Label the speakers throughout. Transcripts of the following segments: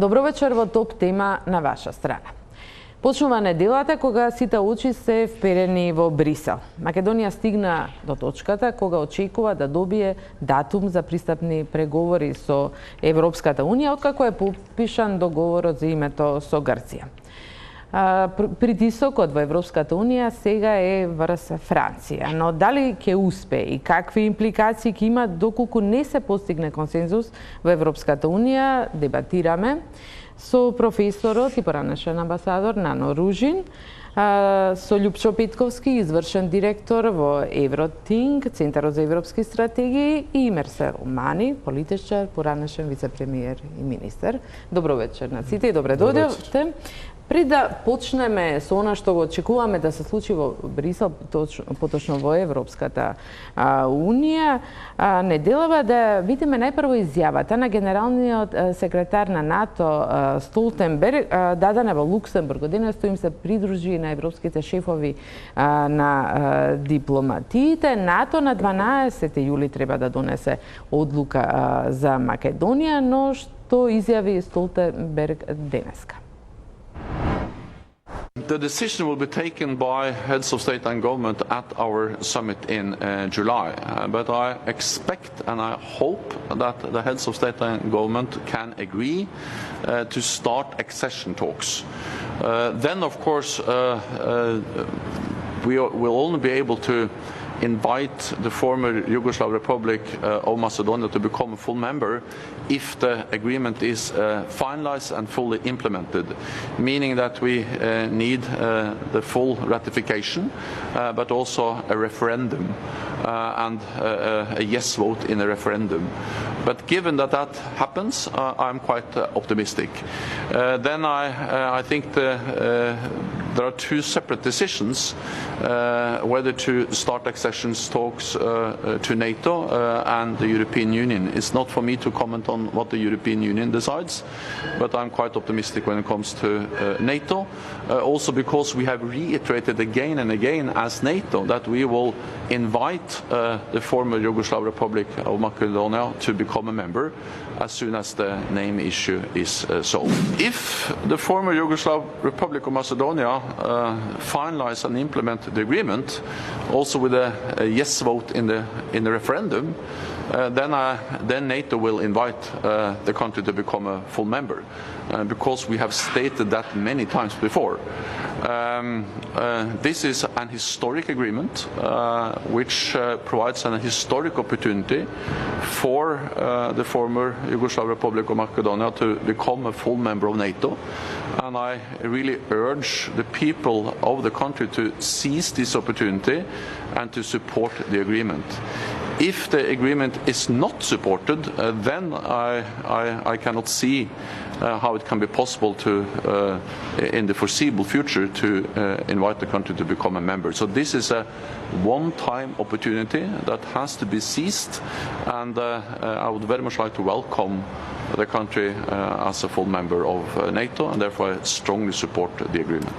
Speaker 1: Добро вечер во топ тема на ваша страна. Почнува неделата кога сите очи се вперени во Брисел. Македонија стигна до точката кога очекува да добие датум за пристапни преговори со Европската Унија, откако е подпишан договорот за името со Грција. Притисокот во Европската Унија сега е врз Франција, но дали ќе успее и какви импликации ќе има доколку не се постигне консензус во Европската Унија, дебатираме со професорот и поранешен амбасадор Нано Ружин, со Љупчо Петковски, извршен директор во Евротинг, Центарот за европски стратегии, и Мерсел Мани, политичар, поранешен вице-премиер и министер. Добро вечер на сите и добре дојдовте. Пред да почнеме со она што го очекуваме да се случи во Брисел, поточно во Европската Унија, неделава да видиме најпрво изјавата на генералниот секретар на НАТО Столтенберг, дадена во Луксембург. Денеска им се придружи на европските шефови на дипломатиите. НАТО на 12 јули треба да донесе одлука за Македонија, но што изјави Столтенберг денеска?
Speaker 2: The decision will be taken by heads of state and government at our summit in July. But I expect and I hope that the heads of state and government can agree to start accession talks. Then, of course, we will only be able to invite the former Yugoslav Republic of Macedonia to become a full member if the agreement is finalized and fully implemented, meaning that we need the full ratification, but also a referendum and a yes vote in a referendum. But given that that happens, I'm quite optimistic. Then I think there are two separate decisions whether to start accession talks to NATO and the European Union. It's not for me to comment on what the European Union decides, but I'm quite optimistic when it comes to NATO, also because we have reiterated again and again as NATO that we will invite the former Yugoslav Republic of Macedonia to become a member as soon as the name issue is solved. If the former Yugoslav Republic of Macedonia finalize and implement the agreement, also with a yes vote in the referendum, then NATO will invite the country to become a full member, because we have stated that many times before. This is an historic agreement which provides an historic opportunity for the former Yugoslav Republic of Macedonia to become a full member of NATO, and I really urge the people of the country to seize this opportunity and to support the agreement. If the agreement is not supported, then I cannot see how it can be possible to, in the foreseeable future, to invite the country to become a member. So this is a one-time opportunity that has to be seized, and I would very much like to welcome the country as a full member of NATO, and therefore I strongly support the agreement.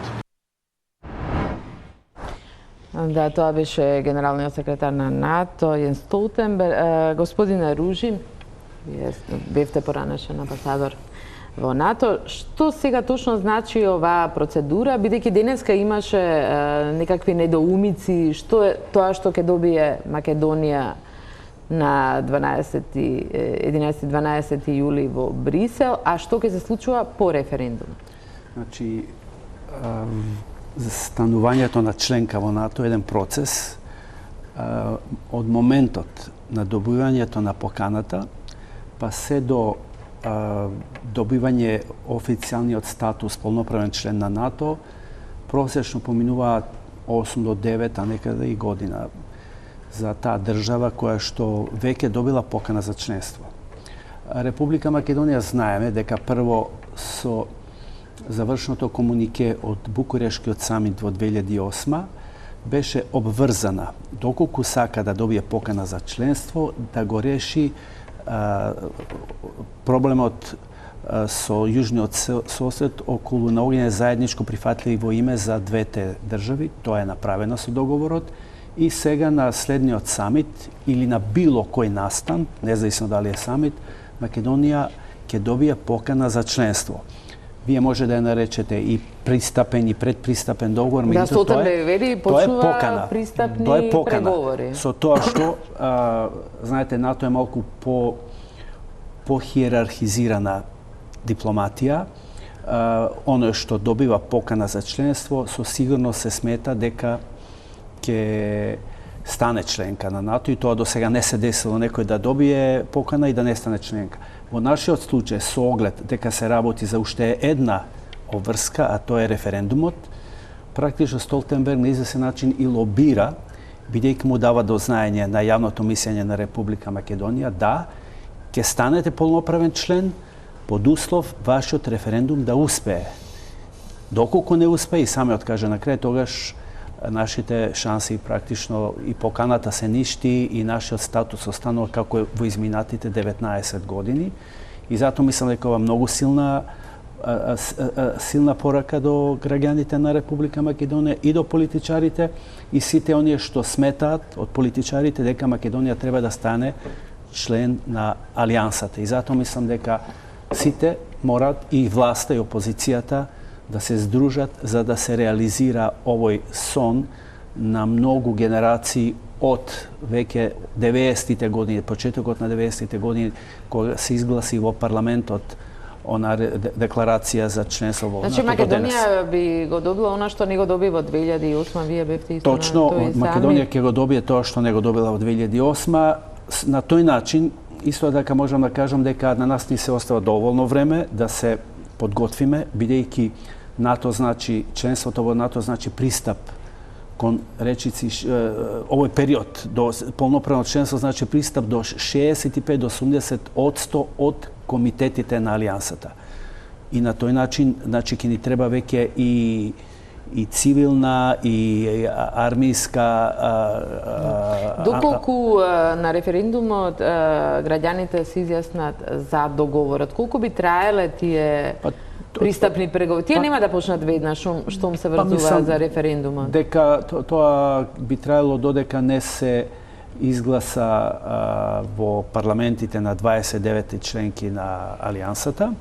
Speaker 1: Да, тоа беше генералниот секретар на НАТО, Јенс Столтенберг. Господине Ружин, вие бевте поранешен амбасадор во НАТО. Што сега точно значи оваа процедура, бидејќи денеска имаше некакви недоумици, што е тоа што ќе добие Македонија на 11-12 јули во Брисел, а што ќе се случува по референдумот?
Speaker 3: Значи, станувањето на членка во НАТО е еден процес. Од моментот на добивањето на поканата па се до добивање официјалниот статус полноправен член на НАТО, просечно поминуваат 8 до 9, а некаде и година за таа држава која што веќе добила покана за членство. Република Македонија знаеме дека прво со завршното комунике од Букурешкиот самит во 2008 беше обврзана, доколку сака да добие покана за членство, да го реши проблемот со јужниот сосед околу наоѓање заедничко прифатливо име за двете држави. Тоа е направено со договорот и сега на следниот самит или на било кој настан, независно дали е самит, Македонија ќе добие покана за членство. Вие може да ја наречете и пристапен и предпристапен договор,
Speaker 1: да, Столтенберг почнува пристапни преговори.
Speaker 3: Со тоа што, знаете, НАТО е малку по-хиерархизирана дипломатија. Оно што добива покана за членство, со сигурност се смета дека ќе стане членка на НАТО и тоа до сега не се десило некој да добие покана и да не стане членка. Во нашиот случај, со оглед дека се работи за уште една обврска, а тоа е референдумот, практично Столтенберг на извесен начин и лобира, бидејќи му дава до знаење на јавното мислење на Република Македонија, да, ќе станете полноправен член под услов вашиот референдум да успее. Доколку не успее и самиот каже на крај, тогаш нашите шанси практично и поканата се ништи и нашиот статус останува како е во изминатите 19 години. И затоа мислам дека ова многу силна порака до граѓаните на Република Македонија и до политичарите и сите оние што сметаат од политичарите дека Македонија треба да стане член на Алијансата. И затоа мислам дека сите морат и власта и опозицијата да се здружат за да се реализира овој сон на многу генерации од веќе 90-тите години, почетокот на 90-тите години, кога се изгласи во парламентот она декларација за членство во НАТО.
Speaker 1: Значи Македонија би го добила она што не го доби во 2008, вие бевте исто
Speaker 3: точно,
Speaker 1: на тој
Speaker 3: Македонија ќе го добие тоа што не го добила во 2008. На тој начин, исто дека можам да кажам дека на нас ни се остава доволно време да се подготвиме, бидејќи НАТО значи, членството во НАТО значи пристап кон речици, овој период до полноправно членство значи пристап до 65 до 80% од комитетите на Алијансата. И на тој начин, значи, ќе ни треба веќе и цивилна, и армијска...
Speaker 1: Доколку на референдумот граѓаните се изјаснат за договорот, колку би траеле тие пристапни преговори? Тие нема да почнат веднаш, штом се врзуваат за референдумот.
Speaker 3: Дека тоа би траело додека не се изгласа во парламентите на 29 членки на Алијансата.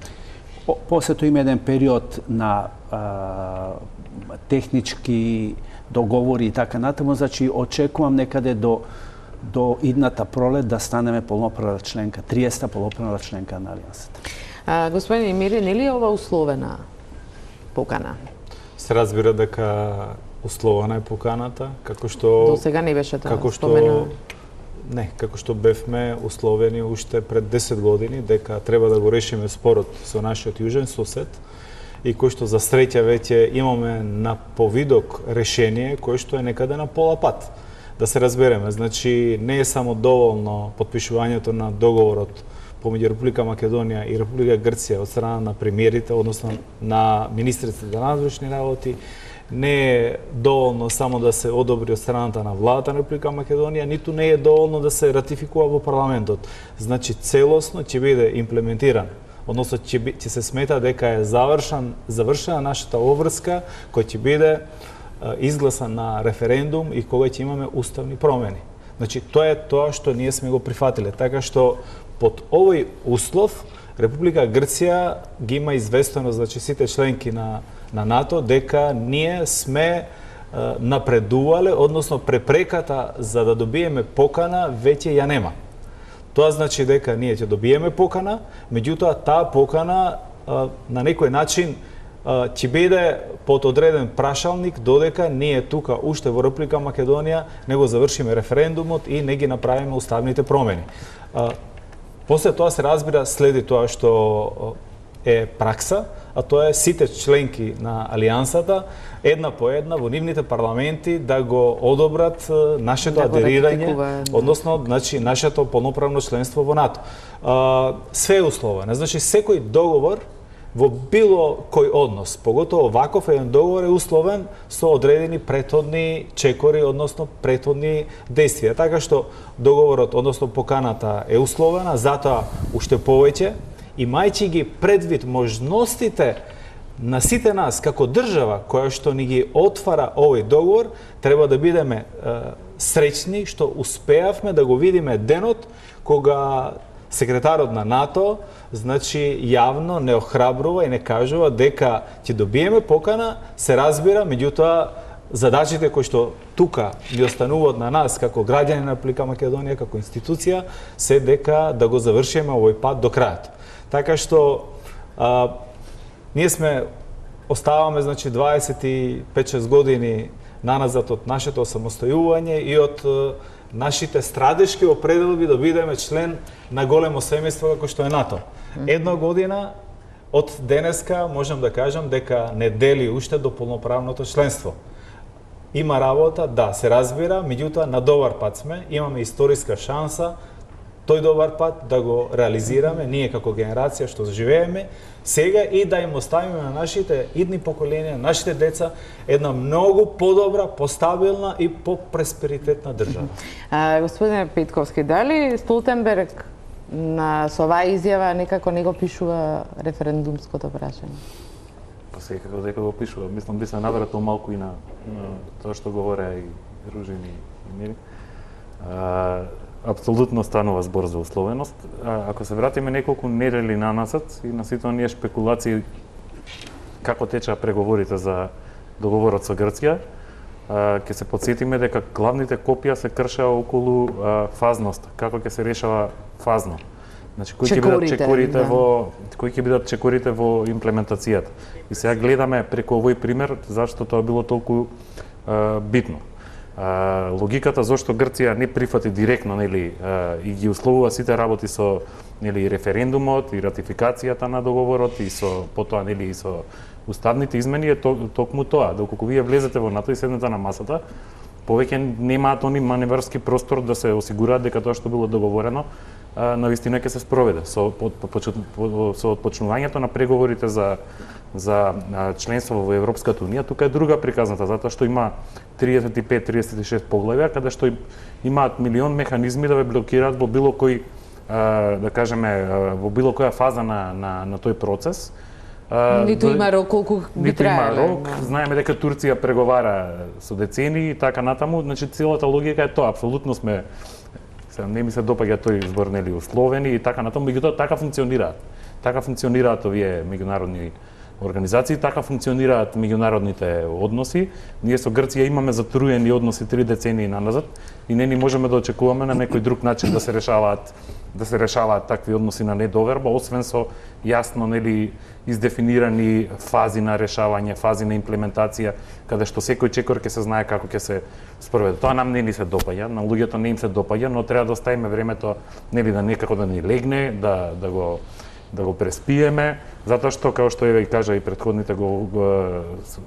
Speaker 3: После тоа има еден период на технички договори и така натаму, значи очекувам некаде до идната пролет да станеме полноправна членка, 30-та полноправна членка на Алијансата.
Speaker 1: Господин Емири, нели е ова условена покана?
Speaker 4: Се разбира дека условена е поканата, како што
Speaker 1: до сега не беше тоа споменато.
Speaker 4: Не, како што бевме условени уште пред 10 години дека треба да го решиме спорот со нашиот јужен сосед и кој што за среќа веќе имаме на повидок решение кој што е некаде на пола пат. Да се разбереме, значи не е само доволно подпишувањето на договорот помеѓу Република Македонија и Република Грција од страна на премиерите, односно на министрите за надворешни работи, не е доволно само да се одобри од страната на владата на Република Македонија, ниту не е доволно да се ратификува во парламентот. Значи целосно ќе биде имплементиран, односно ќе се смета дека е завршена нашата обврска која ќе биде изгласан на референдум и кога ќе имаме уставни промени. Значи тоа е тоа што ние сме го прифатиле, така што под овој услов Република Грција ги има известено, значи сите членки на НАТО, дека ние сме напредувале, односно препреката за да добиеме покана веќе ја нема. Тоа значи дека ние ќе добиеме покана, меѓутоа таа покана на некој начин ќе биде под одреден прашалник додека ние тука уште во Република Македонија не го завршиме референдумот и не ги направиме уставните промени. После тоа се разбира следи тоа што е пракса, а тоа е сите членки на Алијансата една по една во нивните парламенти да го одобрат нашето адерирање, односно значи нашето полноправно членство во НАТО. Све е условено, значи секој договор во било кој однос, поготово ваков еден договор е условен со одредени претходни чекори, односно претходни действија. Така што договорот, односно поканата е условена, затоа уште повеќе, имајќи ги предвид можностите на сите нас како држава која што ни ги отвара овој договор, треба да бидеме среќни што успеавме да го видиме денот кога секретарот на НАТО, значи јавно не охрабрува и не кажува дека ќе добиеме покана, се разбира, меѓутоа задачите кои што тука ги остануваат на нас како граѓани на Република Македонија, како институција, се дека да го завршиме овој пат до крајот. Така што ние сме оставаме значи 25-6 години наназад од нашето самостојување и од нашите стратешки определби да бидеме член на големо семејство како што е НАТО. Една година од денеска можам да кажам дека не дели уште до полноправното членство. Има работа, да, се разбира, меѓутоа на добар пат сме, имаме историска шанса тој добар пат да го реализираме ние како генерација што живееме сега и да им оставиме на нашите идни поколенија, нашите деца една многу подобра, постабилна и по-просперитетна држава.
Speaker 1: Господине Петковски, дали Столтенберг со оваа изјава некако не го пишува референдумското прашање?
Speaker 5: Па секако дека го пишува. Мислам би се навратил малку и на тоа што говореа и Ружин и Мири. Апсолутно станува збор за условеност. Ако се вратиме неколку недели наназад и на сите оние шпекулации како течаа преговорите за договорот со Грција, ќе се потсетиме дека главните копија се кршеа околу фазност, како ќе се решава фазно. Значи кои ќе бидат чекорите во имплементацијата. И сега гледаме преку овој пример зашто тоа било толку битно. Логиката зашто Грција не прифати директно, нели, и ги условува сите работи со, нели, референдумот и ратификацијата на договорот и со потоа, нели, и со уставните измени е токму тоа, доколку вие влезете во НАТО и седнете на масата, повеќе немаат они маневарски простор да се осигураат дека тоа што било договорено навистина ќе се спроведе. Со отпочнувањето на преговорите за членство во Европската унија, тука е друга приказната, затоа што има 35-36 поглавја, каде што имаат милион механизми да ве блокираат во било кој, да кажеме, во било која фаза на тој процес.
Speaker 1: Ниту има рок колку би траело.
Speaker 5: Ниту има рок, знаеме дека Турција преговара со децени и така натаму, значи целата логика е тоа, апсолутно сме, не ми се допаѓа тој избор, нели, условени и така натаму, меѓутоа така функционираат. Така функционираат овие меѓународни организации, така функционираат меѓународните односи. Ние со Грција имаме затруени односи 3 децении наназад и не ни можеме да очекуваме на некој друг начин да се решаваат такви односи на недоверба, освен со јасно, нели, издефинирани фази на решавање, фази на имплементација, каде што секој чекор ќе се знае како ќе се спроведе. Тоа нам не ни се допаѓа, на луѓето не им се допаѓа, но треба да оставиме времето, нели, да некако да ни легне, да го преспиеме, затоа што, како што еве кажа и претходните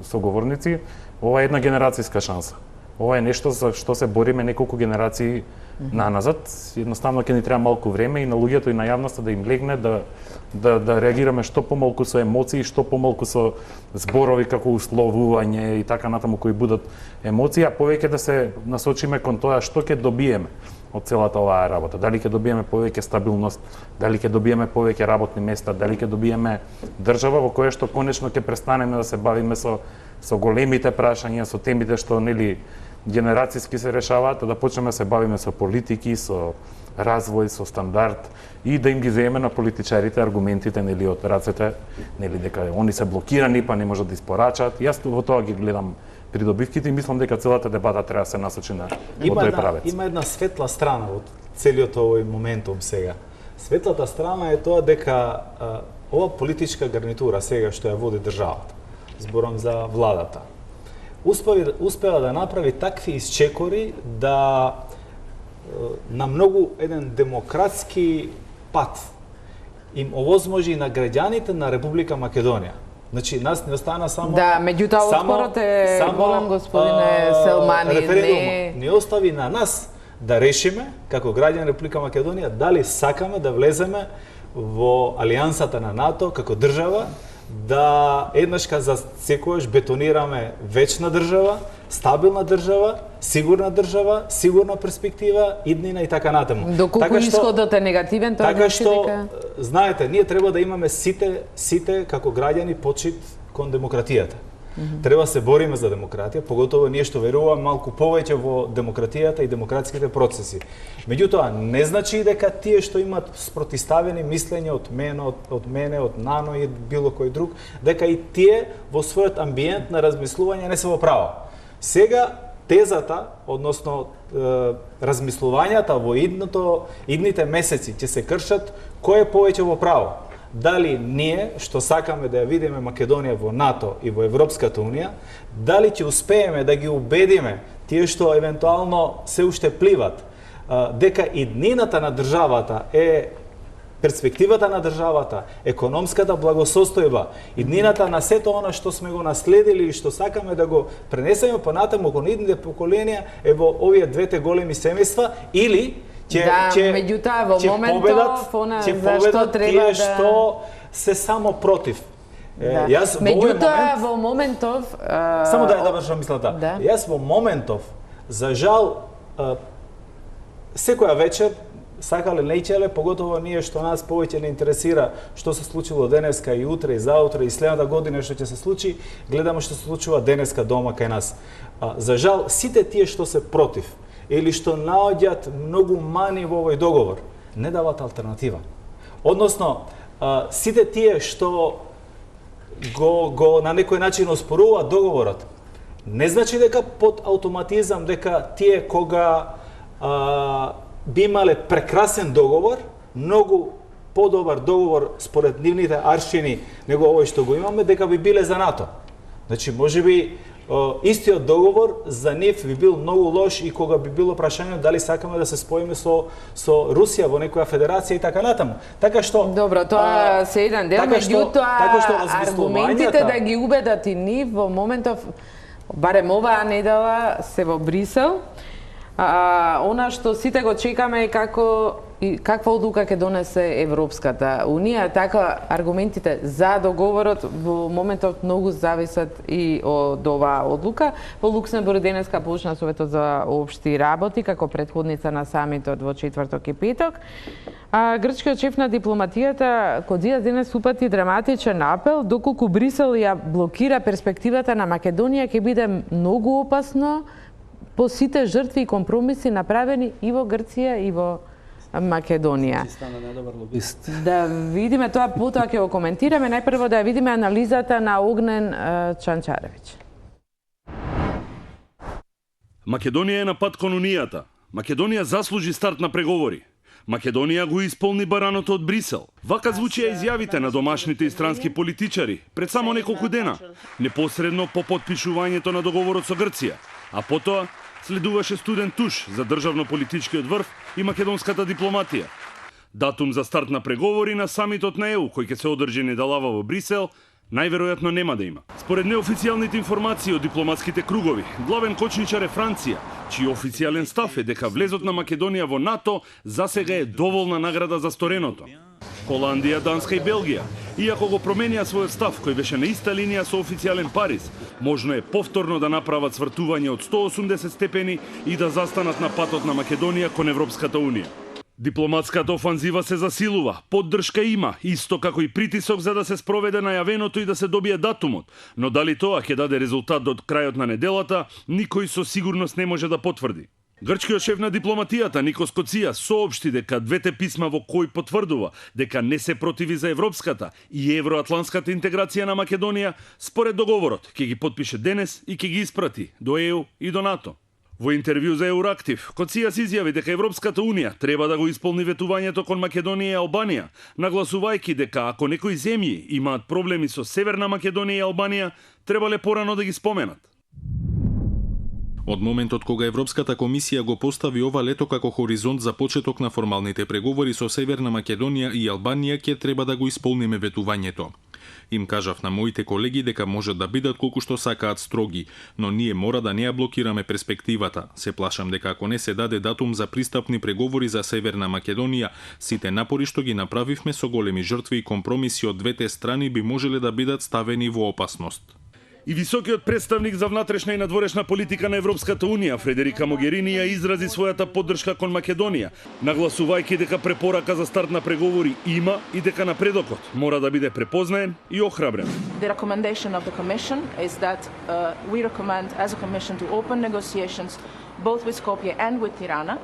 Speaker 5: соговорници, ова е една генерацијска шанса. Ова е нешто за што се бориме неколку генерации наназад. Едноставно ќе ни треба малку време и на луѓето и на јавноста да им легне да реагираме што помалку со емоции, што помалку со зборови како условување и така натаму кои будат емоции, а повеќе да се насочиме кон тоа што ќе добиеме од целата оваа работа. Дали ќе добиеме повеќе стабилност, дали ќе добиеме повеќе работни места, дали ќе добиеме држава во која што конечно ќе престанеме да се бавиме со големите прашања, со темите што, нели, генерацијски се решаваат, да почнеме да се бавиме со политики, со развој, со стандард и да им ги земеме на политичарите аргументите, нели, од рацете, нели, дека они се блокирани па не можат да испорачаат. Јас во тоа ги гледам придобивките и мислам дека целата дебата треба да се насочи на тој правец.
Speaker 4: Има една светла страна од целиот овој моментум сега. Светлата страна е тоа дека ова политичка гарнитура сега што ја води државата, зборам за владата, успеа да направи такви исчекори да на многу еден демократски пат им овозможи на граѓаните на Република Македонија. Значи, нас не остана само...
Speaker 1: Да, меѓутоа отпорот е голем, господине Селмани.
Speaker 4: Не остави на нас да решиме, како граѓани Република Македонија, дали сакаме да влеземе во алијансата на НАТО како држава, да еднашка за секојаш бетонираме вечна држава, стабилна држава, сигурна перспектива, иднина и така натаму.
Speaker 1: Доколку исходот е негативен, тоа
Speaker 4: така што, знаете, ние треба да имаме сите како граѓани почит кон демократијата. Треба се бориме за демократија, поготово ние што веруваме малку повеќе во демократијата и демократските процеси. Меѓутоа, не значи дека тие што имаат спротиставени мислења од мене, од Нано и било кој друг, дека и тие во својот амбиент на размислување не се во право. Сега тезата, односно размислувањата во идните месеци ќе се кршат кој е повеќе во право. Дали ние, што сакаме да ја видиме Македонија во НАТО и во Европската Унија, дали ќе успееме да ги убедиме тие што евентуално се уште пливат, дека иднината на државата е перспективата на државата, економската благосостојба, иднината на сето она што сме го наследили и што сакаме да го пренесеме понатаму кон идните поколенија е во овие двете големи семејства, или
Speaker 1: меѓутоа во моментов
Speaker 4: ќе победат тие што се само против.
Speaker 1: Меѓутоа во моментов
Speaker 4: само да завршам мислата. Јас во моментов, за жал, секоја вечер, сакале не ичеле, поготово ние што нас повеќе не интересира што се случило денеска и утре и заутре и следната година што ќе се случи, гледаме што се случува денеска дома кај нас. За жал, сите тие што се против или што наоѓаат многу мани во овој договор, не дават алтернатива. Односно, сите тие што го на некој начин оспоруваат договорот, не значи дека под автоматизам дека тие кога би имале прекрасен договор, многу подобар договор според нивните аршини него овој што го имаме, дека би биле за НАТО. Значи, можеби истиот договор за нив би бил многу лош и кога би било прашање дали сакаме да се споиме со Русија во некоја федерација и така натаму. Така што
Speaker 1: добро, тоа се еден дел, меѓутоа аргументите да ги убедат и нив во моментов, барем оваа недела се во Брисел. Она што сите го чекаме е каква одлука ќе донесе Европската Унија, така аргументите за договорот во моментот многу зависат и од оваа одлука. Во Луксембург денеска почна Советот за општи работи како претходница на самитот во четврток и петок. Грчкиот шеф на дипломатијата Кодзиас денес упати драматичен апел, доколку Брисел ја блокира перспективата на Македонија, ќе биде многу опасно по сите жртви и компромиси направени и во Грција и во Македонија. Да видиме тоа, потоа ќе го коментираме. Најпрво да видиме анализата на Огнен Чанчаревиќ.
Speaker 6: Македонија е на пат кон Унијата. Македонија заслужи старт на преговори. Македонија го исполни бараното од Брисел. Вака звучија изјавите на домашните и странски политичари пред само неколку дена, непосредно по потпишувањето на договорот со Грција, а потоа следуваше студен туш за државно-политичкиот врв и македонската дипломатија. Датум за старт на преговори на самитот на ЕУ, кој ќе се одржи недалава во Брисел, најверојатно нема да има. Според неофицијалните информации од дипломатските кругови, главен кочничар е Франција, чиј официјален став е дека влезот на Македонија во НАТО засега е доволна награда за стореното. Холандија, Данска и Белгија, иако го променија својот став кој беше на иста линија со официјален Париз, можно е повторно да направат свртување од 180 степени и да застанат на патот на Македонија кон Европската Унија. Дипломатската офанзива се засилува, поддршка има, исто како и притисок за да се спроведе најавеното и да се добие датумот, но дали тоа ќе даде резултат до крајот на неделата, никој со сигурност не може да потврди. Грчкиот шеф на дипломатијата Никос Коција соопшти дека двете писма во кои потврдува дека не се противи за европската и евроатлантската интеграција на Македонија, според договорот ќе ги потпише денес и ќе ги испрати до ЕУ и до НАТО. Во интервју за Еурактив, Коцијас изјави дека Европската Унија треба да го исполни ветувањето кон Македонија и Албанија, нагласувајќи дека ако некои земји имаат проблеми со Северна Македонија и Албанија, требале порано да ги споменат.
Speaker 7: Од моментот кога Европската комисија го постави ова лето како хоризонт за почеток на формалните преговори со Северна Македонија и Албанија, ќе треба да го исполниме ветувањето. Им кажав на моите колеги дека можат да бидат колку што сакаат строги, но ние мора да не ја блокираме перспективата. Се плашам дека ако не се даде датум за пристапни преговори за Северна Македонија, сите напори што ги направивме со големи жртви и компромиси од двете страни би можеле да бидат ставени во опасност.
Speaker 6: И високиот представник за внатрешна и надворешна политика на Европската Унија, Фредерика Могерини, ја изрази својата поддршка кон Македонија, нагласувајќи дека препорака за старт на преговори има и дека напредокот мора да биде препознаен и охрабрен.
Speaker 8: The recommendation of the Commission is that we recommend as a Commission to open negotiations both with Skopje and with Tirana.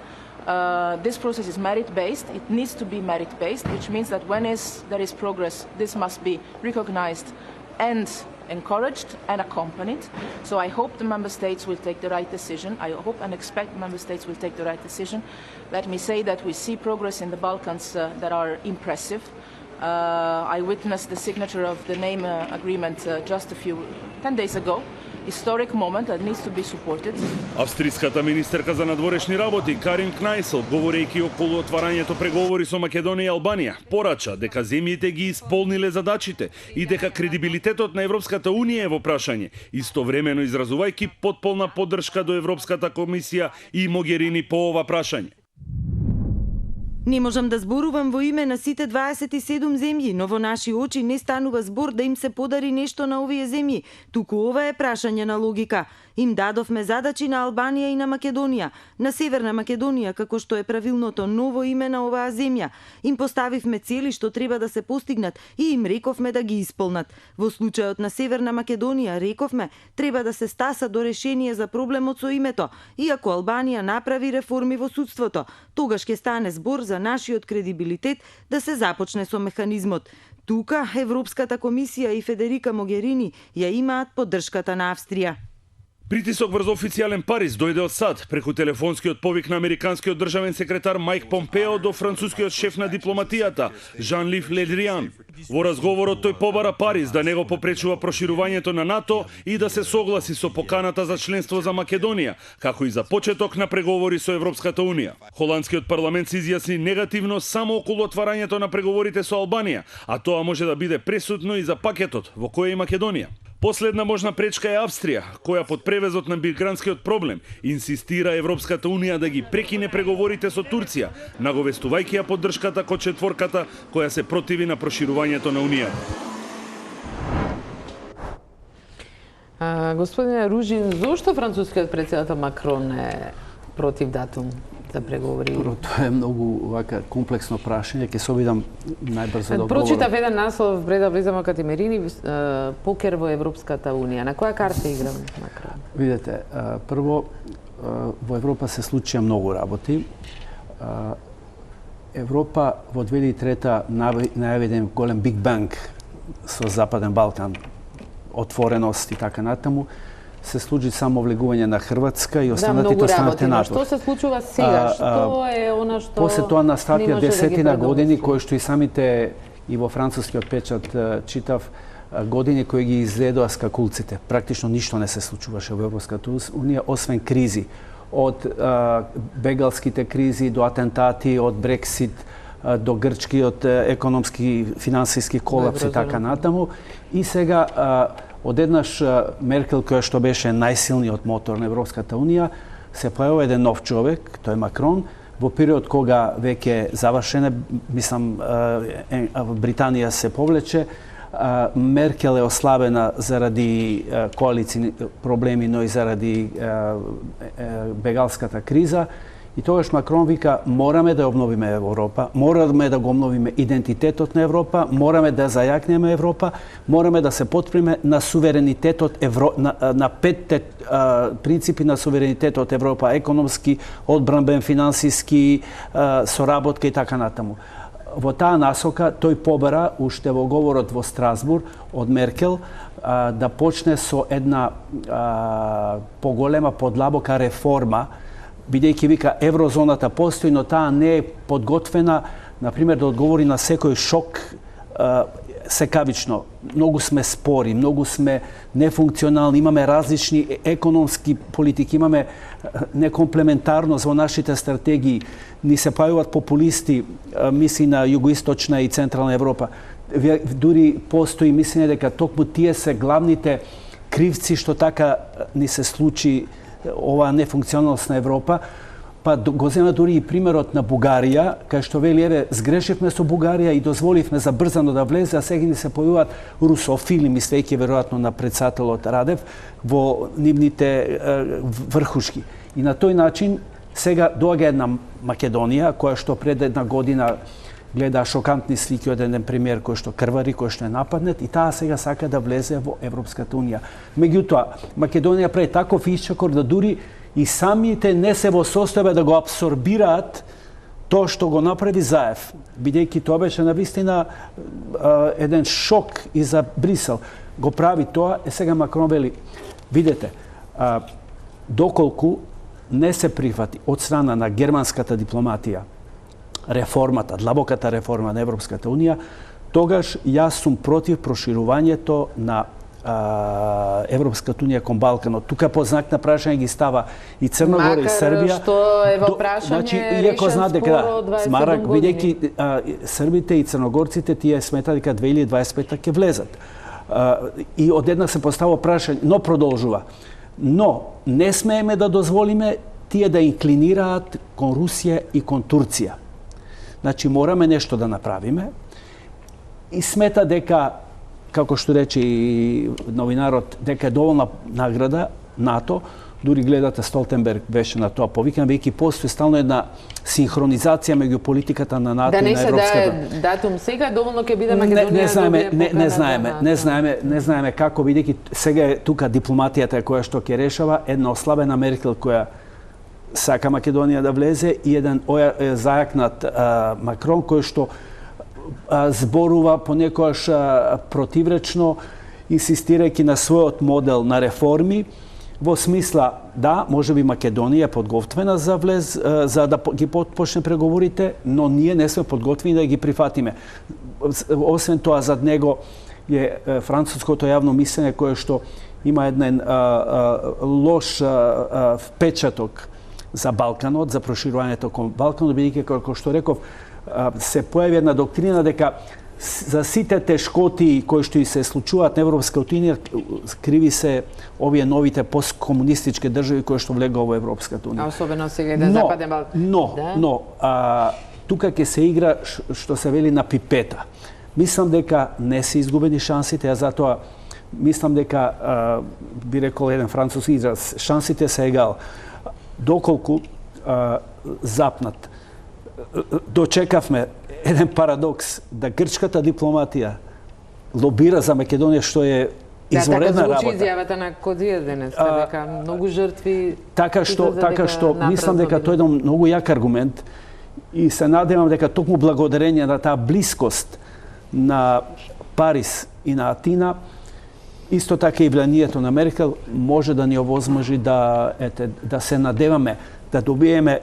Speaker 8: This process is merit-based. It needs to be merit-based, which means that when there is progress, this must be recognized and encouraged and accompanied. So I hope the Member States will take the right decision. I hope and expect Member States will take the right decision. Let me say that we see progress in the Balkans that are impressive. I witnessed the signature of the name agreement just 10 days ago. Historic moment that needs to be supported.
Speaker 6: Австриската министерка за надворешни работи Карин Кнајсел, говорејќи околу отварањето преговори со Македонија и Албанија, порача дека земјите ги исполниле задачите и дека кредибилитетот на Европската Унија е во прашање, истовремено изразувајќи потполна поддршка до Европската комисија и Могерини по ова прашање.
Speaker 9: Не можам да зборувам во име на сите 27 земји, но во наши очи не станува збор да им се подари нешто на овие земји, туку ова е прашање на логика. Им дадовме задачи на Албанија и на Македонија, на Северна Македонија, како што е правилното ново име на оваа земја. Им поставивме цели што треба да се постигнат и им рековме да ги исполнат. Во случајот на Северна Македонија рековме треба да се стаса до решение за проблемот со името, иако Албанија направи реформи во судството. Тогаш ќе стане збор за нашиот кредибилитет да се започне со механизмот. Тука Европската комисија и Федерика Могерини ја имаат поддршката на Австрија.
Speaker 6: Притисок врз официјален Париз дојде од САД преку телефонскиот повик на американскиот државен секретар Мајк Помпео до францускиот шеф на дипломатијата Жан-Лив Ледриан. Во разговорот тој побара Париз да не го попречува проширувањето на НАТО и да се согласи со поканата за членство за Македонија, како и за почеток на преговори со Европската Унија. Холандскиот парламент се изјасни негативно само околу отварањето на преговорите со Албанија, а тоа може да биде пресудно и за пакетот во кој е Македонија. Последна можна пречка е Австрија, која под превезот на мигрантскиот проблем инсистира Европската Унија да ги прекине преговорите со Турција, наговестувајќи ја поддршката кон четворката која се противи на проширувањето на Унијата.
Speaker 1: Господине Ружин, зошто францускиот претседател Макрон е против датум за преговори?
Speaker 3: Тоа е многу вака комплексно прашање, ќе се обидам најбрзо да одговорам.
Speaker 1: Прочитав еден наслов пред да влеземе кај Мерини, покер во Европската Унија. На која карта игра Макрон?
Speaker 3: Видете, прво во Европа се случија многу работи. Европа во 2003 најави еден голем Биг Банг со Западен Балкан, отвореност и така натаму. Се случи само влегување на Хрватска и останатите останате надвор.
Speaker 1: Што се случува сега? Што е она што
Speaker 3: после тоа настапија десетина години кои што и самите и во францускиот печат читав години кои ги изледоа скакулците. Практично ништо не се случуваше во Европската Унија освен кризи. Од бегалските кризи до атентати, од Брексит до грчкиот економски финансиски колапс и така натаму. И сега одеднаш Меркел, која што беше најсилниот мотор на Европската Унија, се појавува еден нов човек, тој Макрон, во период кога веќе завршене, мислам, Британија се повлече, Меркел е ослабена заради коалиции проблеми, но и заради бегалската криза. И тогаш Макрон вика, мораме да обновиме Европа, мораме да го обновиме идентитетот на Европа, мораме да зајакнеме Европа, мораме да се потприме на суверенитетот на петте принципи на суверенитетот Европа, економски, одбранбен, финансиски, соработка и така натаму. Во таа насока тој побара уште во говорот во Страсбург од Меркел да почне со една поголема, подлабока реформа, бидејќи вика еврозоната постои, но таа не е подготвена, например, да одговори на секој шок секавично. Многу сме спори, многу сме нефункционални, имаме различни економски политики, имаме некомплементарност во нашите стратегии, ни се појавуваат популисти, мисли на југоисточна и централна Европа. Дури постои мислење дека токму тие се главните кривци што така ни се случи оваа нефункционалност на Европа. Па го зема дури и примерот на Бугарија, кај што вели, еве, сгрешивме со Бугарија и дозволивме забрзано да влезе, а сега ни се појавуваат русофили, мислејќи веројатно на председателот Радев, во нивните врхушки. И на тој начин сега доаѓа една Македонија, која што пред една година гледа шокантни слики од еден премиер кој што крвари, кој што е нападнет, и таа сега сака да влезе во Европската унија. Меѓутоа, Македонија прави таков исчекор да дури и самите не се во состојба да го абсорбираат тоа што го направи Заев, бидејќи тоа беше навистина еден шок и за Брисел. Го прави тоа, сега Макрон вели, видете, доколку не се прифати од страна на германската дипломатија реформата, длабоката реформа на Европската унија, тогаш јас сум против проширувањето на Европската унија кон Балканот. Тука под знак на прашање ги става и Црна Гора и Србија.
Speaker 1: Макар што е во прашање решен спор од 27 години.
Speaker 3: Бидејќи србите и црногорците тие сметат дека 2025 ќе влезат. И одеднак се поставува прашање, но продолжува. Но не смееме да дозволиме тие да инклинираат кон Русија и кон Турција. Значи мораме нешто да направиме и смета дека, како што рече и новинарот, дека е доволна награда НАТО, дури гледате Столтенберг беше на тоа повикан, веќе постои стално една синхронизација меѓу политиката на НАТО и на Европската.
Speaker 1: Да не се датум сега, доволно ќе биде Македонија.
Speaker 3: Не знаеме како, бидејќи сега е тука дипломатијата која што ќе решава, една ослабена Меркел која сака Македонија да влезе и еден зајакнат Макрон кој што зборува понекогаш противречно, инсистирајќи на својот модел на реформи, во смисла, да, може би Македонија е подготвена за влез, за да ги почне преговорите, но ние не сме подготвени да ги прифатиме. Освен тоа, зад него е француското јавно мислење кое што има еден лош впечаток за Балканот, за проширувањето кон Балканот, бидејќи, како што реков, се појави една доктрина дека за сите тешкоти кои што и се случуваат на Европската унија, криви се овие новите посткомунистички држави кои што влегува во Европската унија.
Speaker 1: Особено сега еден западен Балкан.
Speaker 3: Но, тука ќе се игра што се вели на пипета. Мислам дека не се изгубени шансите, а затоа мислам дека, би рекол еден француски израз, шансите се егал. Доколку запнат, дочекавме еден парадокс да грчката дипломатија лобира за Македонија, што е изворедна работа.
Speaker 1: Така звучи изјавата на Кодија денес, дека многу жртви.
Speaker 3: Така што мислам дека тој е еден многу јак аргумент и се надевам дека токму благодарение на таа блискост на Париз и на Атина, исто така и влијанието на Меркел може да ни овозможи да се надеваме да добиеме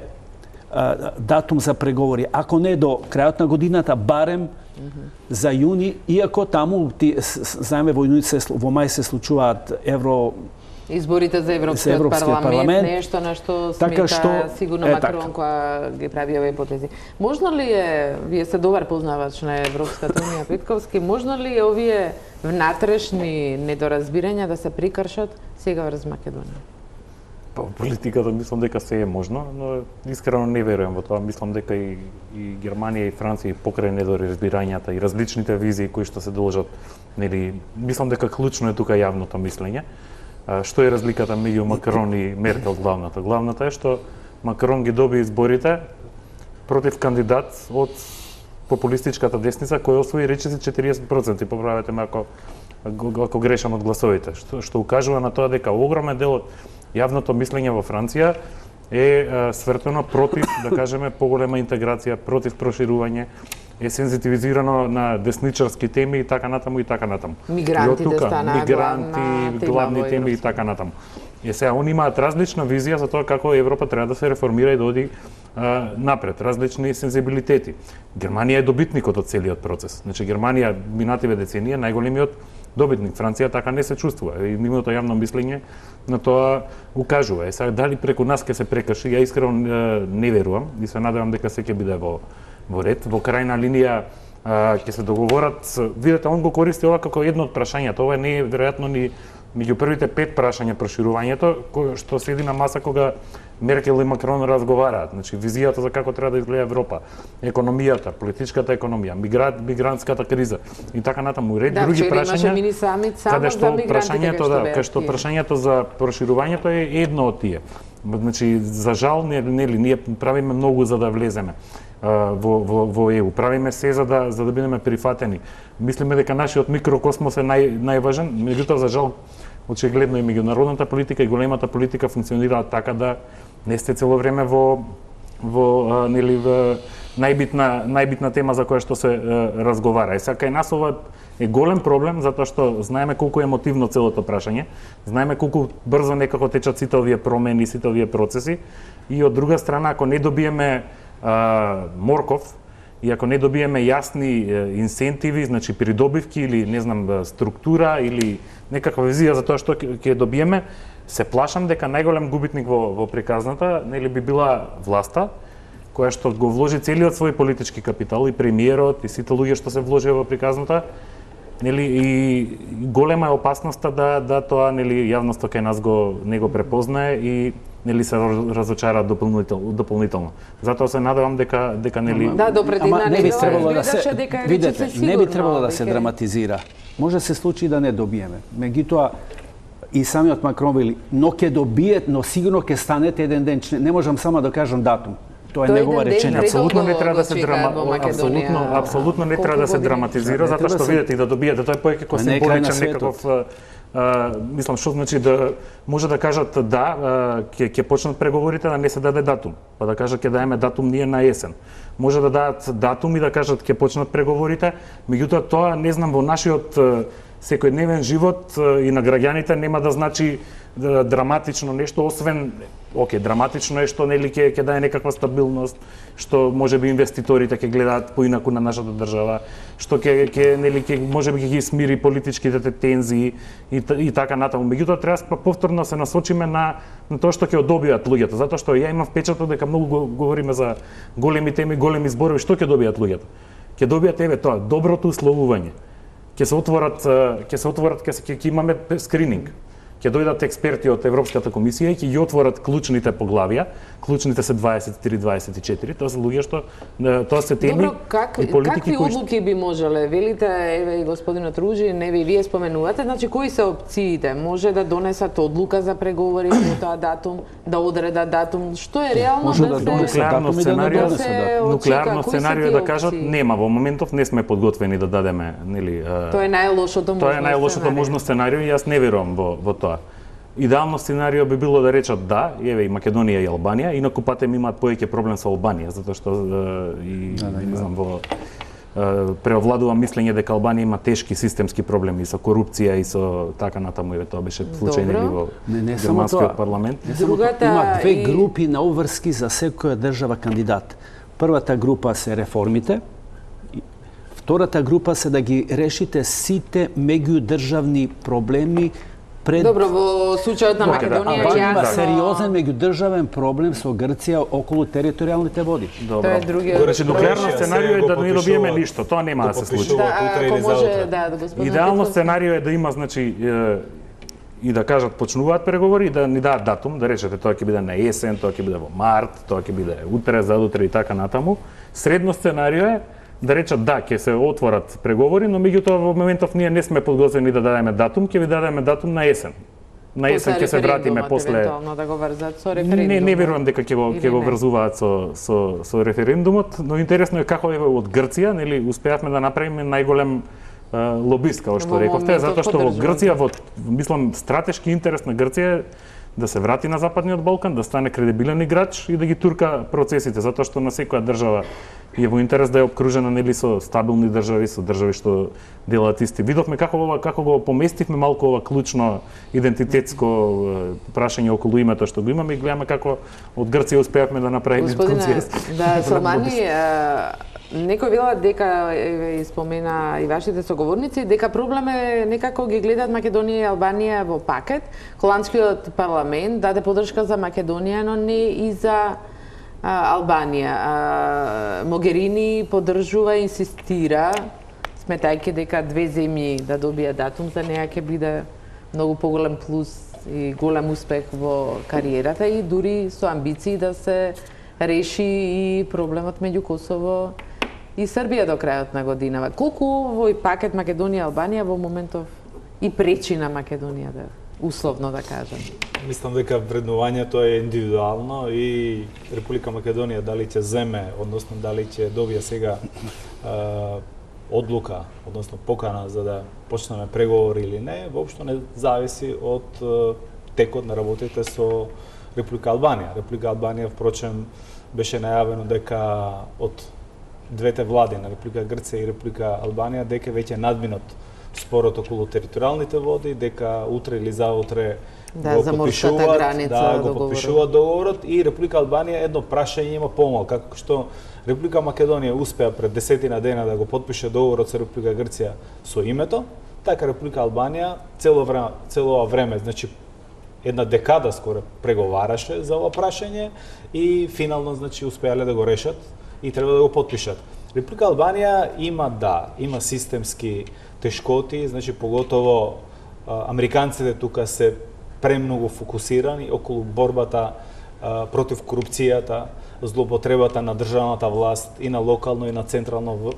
Speaker 3: датум за преговори. Ако не до крајот на годината, барем за јуни, иако таму, знаеме, во мај се случуваат
Speaker 1: изборите за Европскиот парламент, нешто на што смета сигурно Макрон кога ги прави овие потези. Можно ли е, вие сте добар познавач на Европската унија, Петковски, можно ли е овие внатрешни недоразбирања да се прикршат сега врз Македонија?
Speaker 5: Па политиката мислам дека се е можно, но искрено не верувам во тоа. Мислам дека и Германија и Франција покрај недоразбирањата и различните визии кои што се должат, нели, мислам дека клучно е тука јавното мислење. Што е разликата меѓу Макрон и Меркел главната? Главната е што Макрон ги доби изборите против кандидат од популистичката десница кој освои речиси 40%, поправете ме ако грешам од гласовите, што укажува на тоа дека огромен дел од јавното мислење во Франција е свртено против, да кажеме, поголема интеграција, против проширување, е сензитивизирано на десничарски теми и така натаму и така натаму.
Speaker 1: Мигрантите станаа
Speaker 5: главни теми и така натаму. Сега, они имаат различна визија за тоа како Европа треба да се реформира и да оди напред, различни сензибилитети. Германија е добитникот од целиот процес. Значи, Германија минативе деценија најголемиот добитник. Франција така не се чувствува. И нивното јавно мислење на тоа укажува. Сега, дали преку нас ќе се прекрши, ја искрено не верувам и се надевам дека се ќе биде во ред. Во крајна линија ќе се договорат. Видете, он го користи ова како едно од прашањата. Ова не е веројатно ни меѓу првите 5 прашања проширувањето што седи на маса кога Меркел и Макрон разговараат, значи визијата за како треба да изгледа Европа, економијата, политичката економија, мигрантската криза и така натаму, ред други прашања.
Speaker 1: Мини самит само за мигрантите
Speaker 5: кај што прашањето за проширувањето е едно од тие. Значи за жал ние правиме многу за да влеземе во ЕУ. Правиме се за да бидеме прифатени. Мислиме дека нашиот микрокосмос е најважен, меѓутоа за жал очигледно и меѓународната политика и големата политика функционираат така да не сте цело време во најбитна тема за која што се разговара. И сега кај нас ова е голем проблем затоа што знаеме колку е емотивно целото прашање, знаеме колку брзо некако течат сите овие промени, сите овие процеси и од друга страна ако не добиеме морков и ако не добиеме јасни инсентиви, значи придобивки или не знам структура или некаква визија за тоа што ќе добиеме, се плашам дека најголем губитник во приказната нели би била власта, која што го вложи целиот свој политички капитал и премиерот и сите луѓе што се вложија во приказната, нели и голема е опасноста да тоа нели јавноста кај нас не го препознае и нели се разочара дополнително. Затоа се надевам дека нели
Speaker 3: не би требало да се видете, не би требало да се драматизира. Може се случи да не добиеме. Меѓутоа и самиот Макрон вели, но ќе добиете, но сигурно ќе станете еден ден член. Не можам само да кажам датум. Тоа е негова реченица.
Speaker 5: Апсолутно не треба да се апсолутно не треба да се драматизира, затоа што видите и да добиете, тоа е повеќе како символичен некаков мислам што значи да може да кажат да ќе почнат преговорите, да не се даде датум, па да кажат ќе даеме датум ние на есен. Може да дадат датум и да кажат ќе почнат преговорите, меѓутоа тоа не знам во нашиот секојдневен живот и на граѓаните нема да значи драматично нешто, освен драматично е што нели ќе даде некаква стабилност, што можеби инвеститорите ќе гледаат поинаку на нашата држава, што ќе можеби ќе ги смири политичките тензии и така натаму. Меѓутоа треба повторно се насочиме на тоа што ќе добијат луѓето, затоа што ја имам впечаток дека многу говориме за големи теми, големи зборови, што ќе добијат луѓето? Ќе добијат тоа доброто условување. Ќе имаме скрининг. Ќе дојдат експерти од Европската комисија и ќе ги отворат клучните поглавија. Клучните се 23-24. Тоа се луѓе што тоа се теми и политики
Speaker 1: какви одлуки би можеле? Велите, еве и господинот Ружин, еве и вие споменувате, значи кои се опциите? Може да донесат одлука за преговори во тоа датум, да одредат датум. Што е реално
Speaker 5: нуклеарно сценарио да кажат нема во моментов, не сме подготвени да дадеме, нели.
Speaker 1: Тоа е најлошото можно.
Speaker 5: Тоа е најлошото можно сценарио и јас не верувам во тоа. Идеално сценарио би било да речат да, еве и Македонија и Албанија, инаку патем имаат повеќе проблем со Албанија, затоа што не знам во преовладува мислење дека Албанија има тешки системски проблеми со корупција и со така натаму, еве тоа беше случај нели во германскиот парламент.
Speaker 3: Има две групи на обврски за секоја држава кандидат. Првата група се реформите, втората група се да ги решите сите меѓудржавни проблеми.
Speaker 1: Добро, во случајот на Македонија
Speaker 3: има сериозен меѓудржавен проблем со Грција околу територијалните води.
Speaker 1: Тоа е другиот.
Speaker 5: Значи нуклеарно сценарио е да не добиеме ништо, тоа нема да се случи. Идеално сценарио е да има значи и да кажат почнуваат преговори и да ни дадат датум, да речете тоа ќе биде на есен, тоа ќе биде во март, тоа ќе биде утре, задутре и така натаму. Средно сценарио е да речат да, ќе се отворат преговори, но меѓутоа во моментов ние не сме подготвени да дадеме датум, ќе ви дадеме датум на есен. На есен ќе се вратиме после.
Speaker 1: Да го врзат со референдумот.
Speaker 5: Не верувам дека ќе го врзуваат со референдумот, но интересно е како од Грција, нели успеавме да направиме најголем лобист, како што рековте, затоа што во Грција мислам стратешки интерес на Грција да се врати на Западниот Балкан, да стане кредибилен играч и да ги турка процесите, затоа што на секоја држава е во интерес да е обкружена нели со стабилни држави, со држави што делат исти. Видовме како го поместивме малку ова клучно идентитетско прашање околу името што го имаме и гледаме како од Грција успеавме да направиме концес.
Speaker 1: Да, Салмани, некој вела дека и спомена и вашите соговорници дека проблем е некако ги гледаат Македонија и Албанија во пакет. Холандскиот парламент даде поддршка за Македонија, но не и за Албанија. Могерини поддржува и инсистира, сметајќи дека две земји да добијат датум, за неа ќе биде многу поголем плюс и голем успех во кариерата и дури со амбиции да се реши и проблемот меѓу Косово и Србија до крајот на годинава. Колку овој пакет Македонија-Албанија во моментов и пречи на Македонија, да условно да кажем?
Speaker 4: Мислам дека вреднувањето е индивидуално и Република Македонија дали ќе земе, односно дали ќе добие сега одлука, односно покана за да почнеме преговори или не, воопшто не зависи од текот на работите со Република Албанија. Република Албанија, впрочем, беше најавено дека од двете влади на Република Грција и Република Албанија дека веќе надминат спорот околу територијалните води, дека утре или заутре го потпишуваат договорот и Република Албанија едно прашање има помал, како што Република Македонија успеа пред 10 дена да го потпише договорот со Република Грција со името, така Република Албанија цело време, значи една декада скоро преговараше за ова прашање и финално значи успеале да го решат и треба да го потпишат. Република Албанија има системски тешкоти, значи поготово американците тука се премногу фокусирани околу борбата против корупцијата, злоупотребата на државната власт и на локално и на централно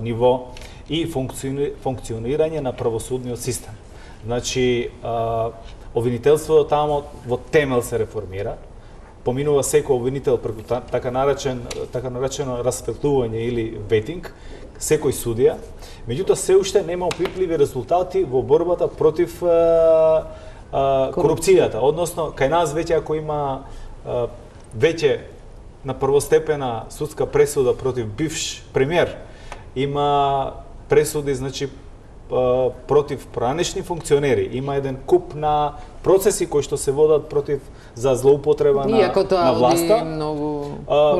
Speaker 4: ниво и функционирање на правосудниот систем. Значи, обвинителството тамо во темел се реформира, поминува секој обвинител преку така наречено расветлување или ветинг, секој судија, меѓутоа се уште нема опипливи резултати во борбата против корупцијата, односно кај нас веќе ако има веќе на првостепена судска пресуда против бивш премиер, има пресуди значи против поранешни функционери, има еден куп на процеси кои што се водат против за злоупотреба на власта,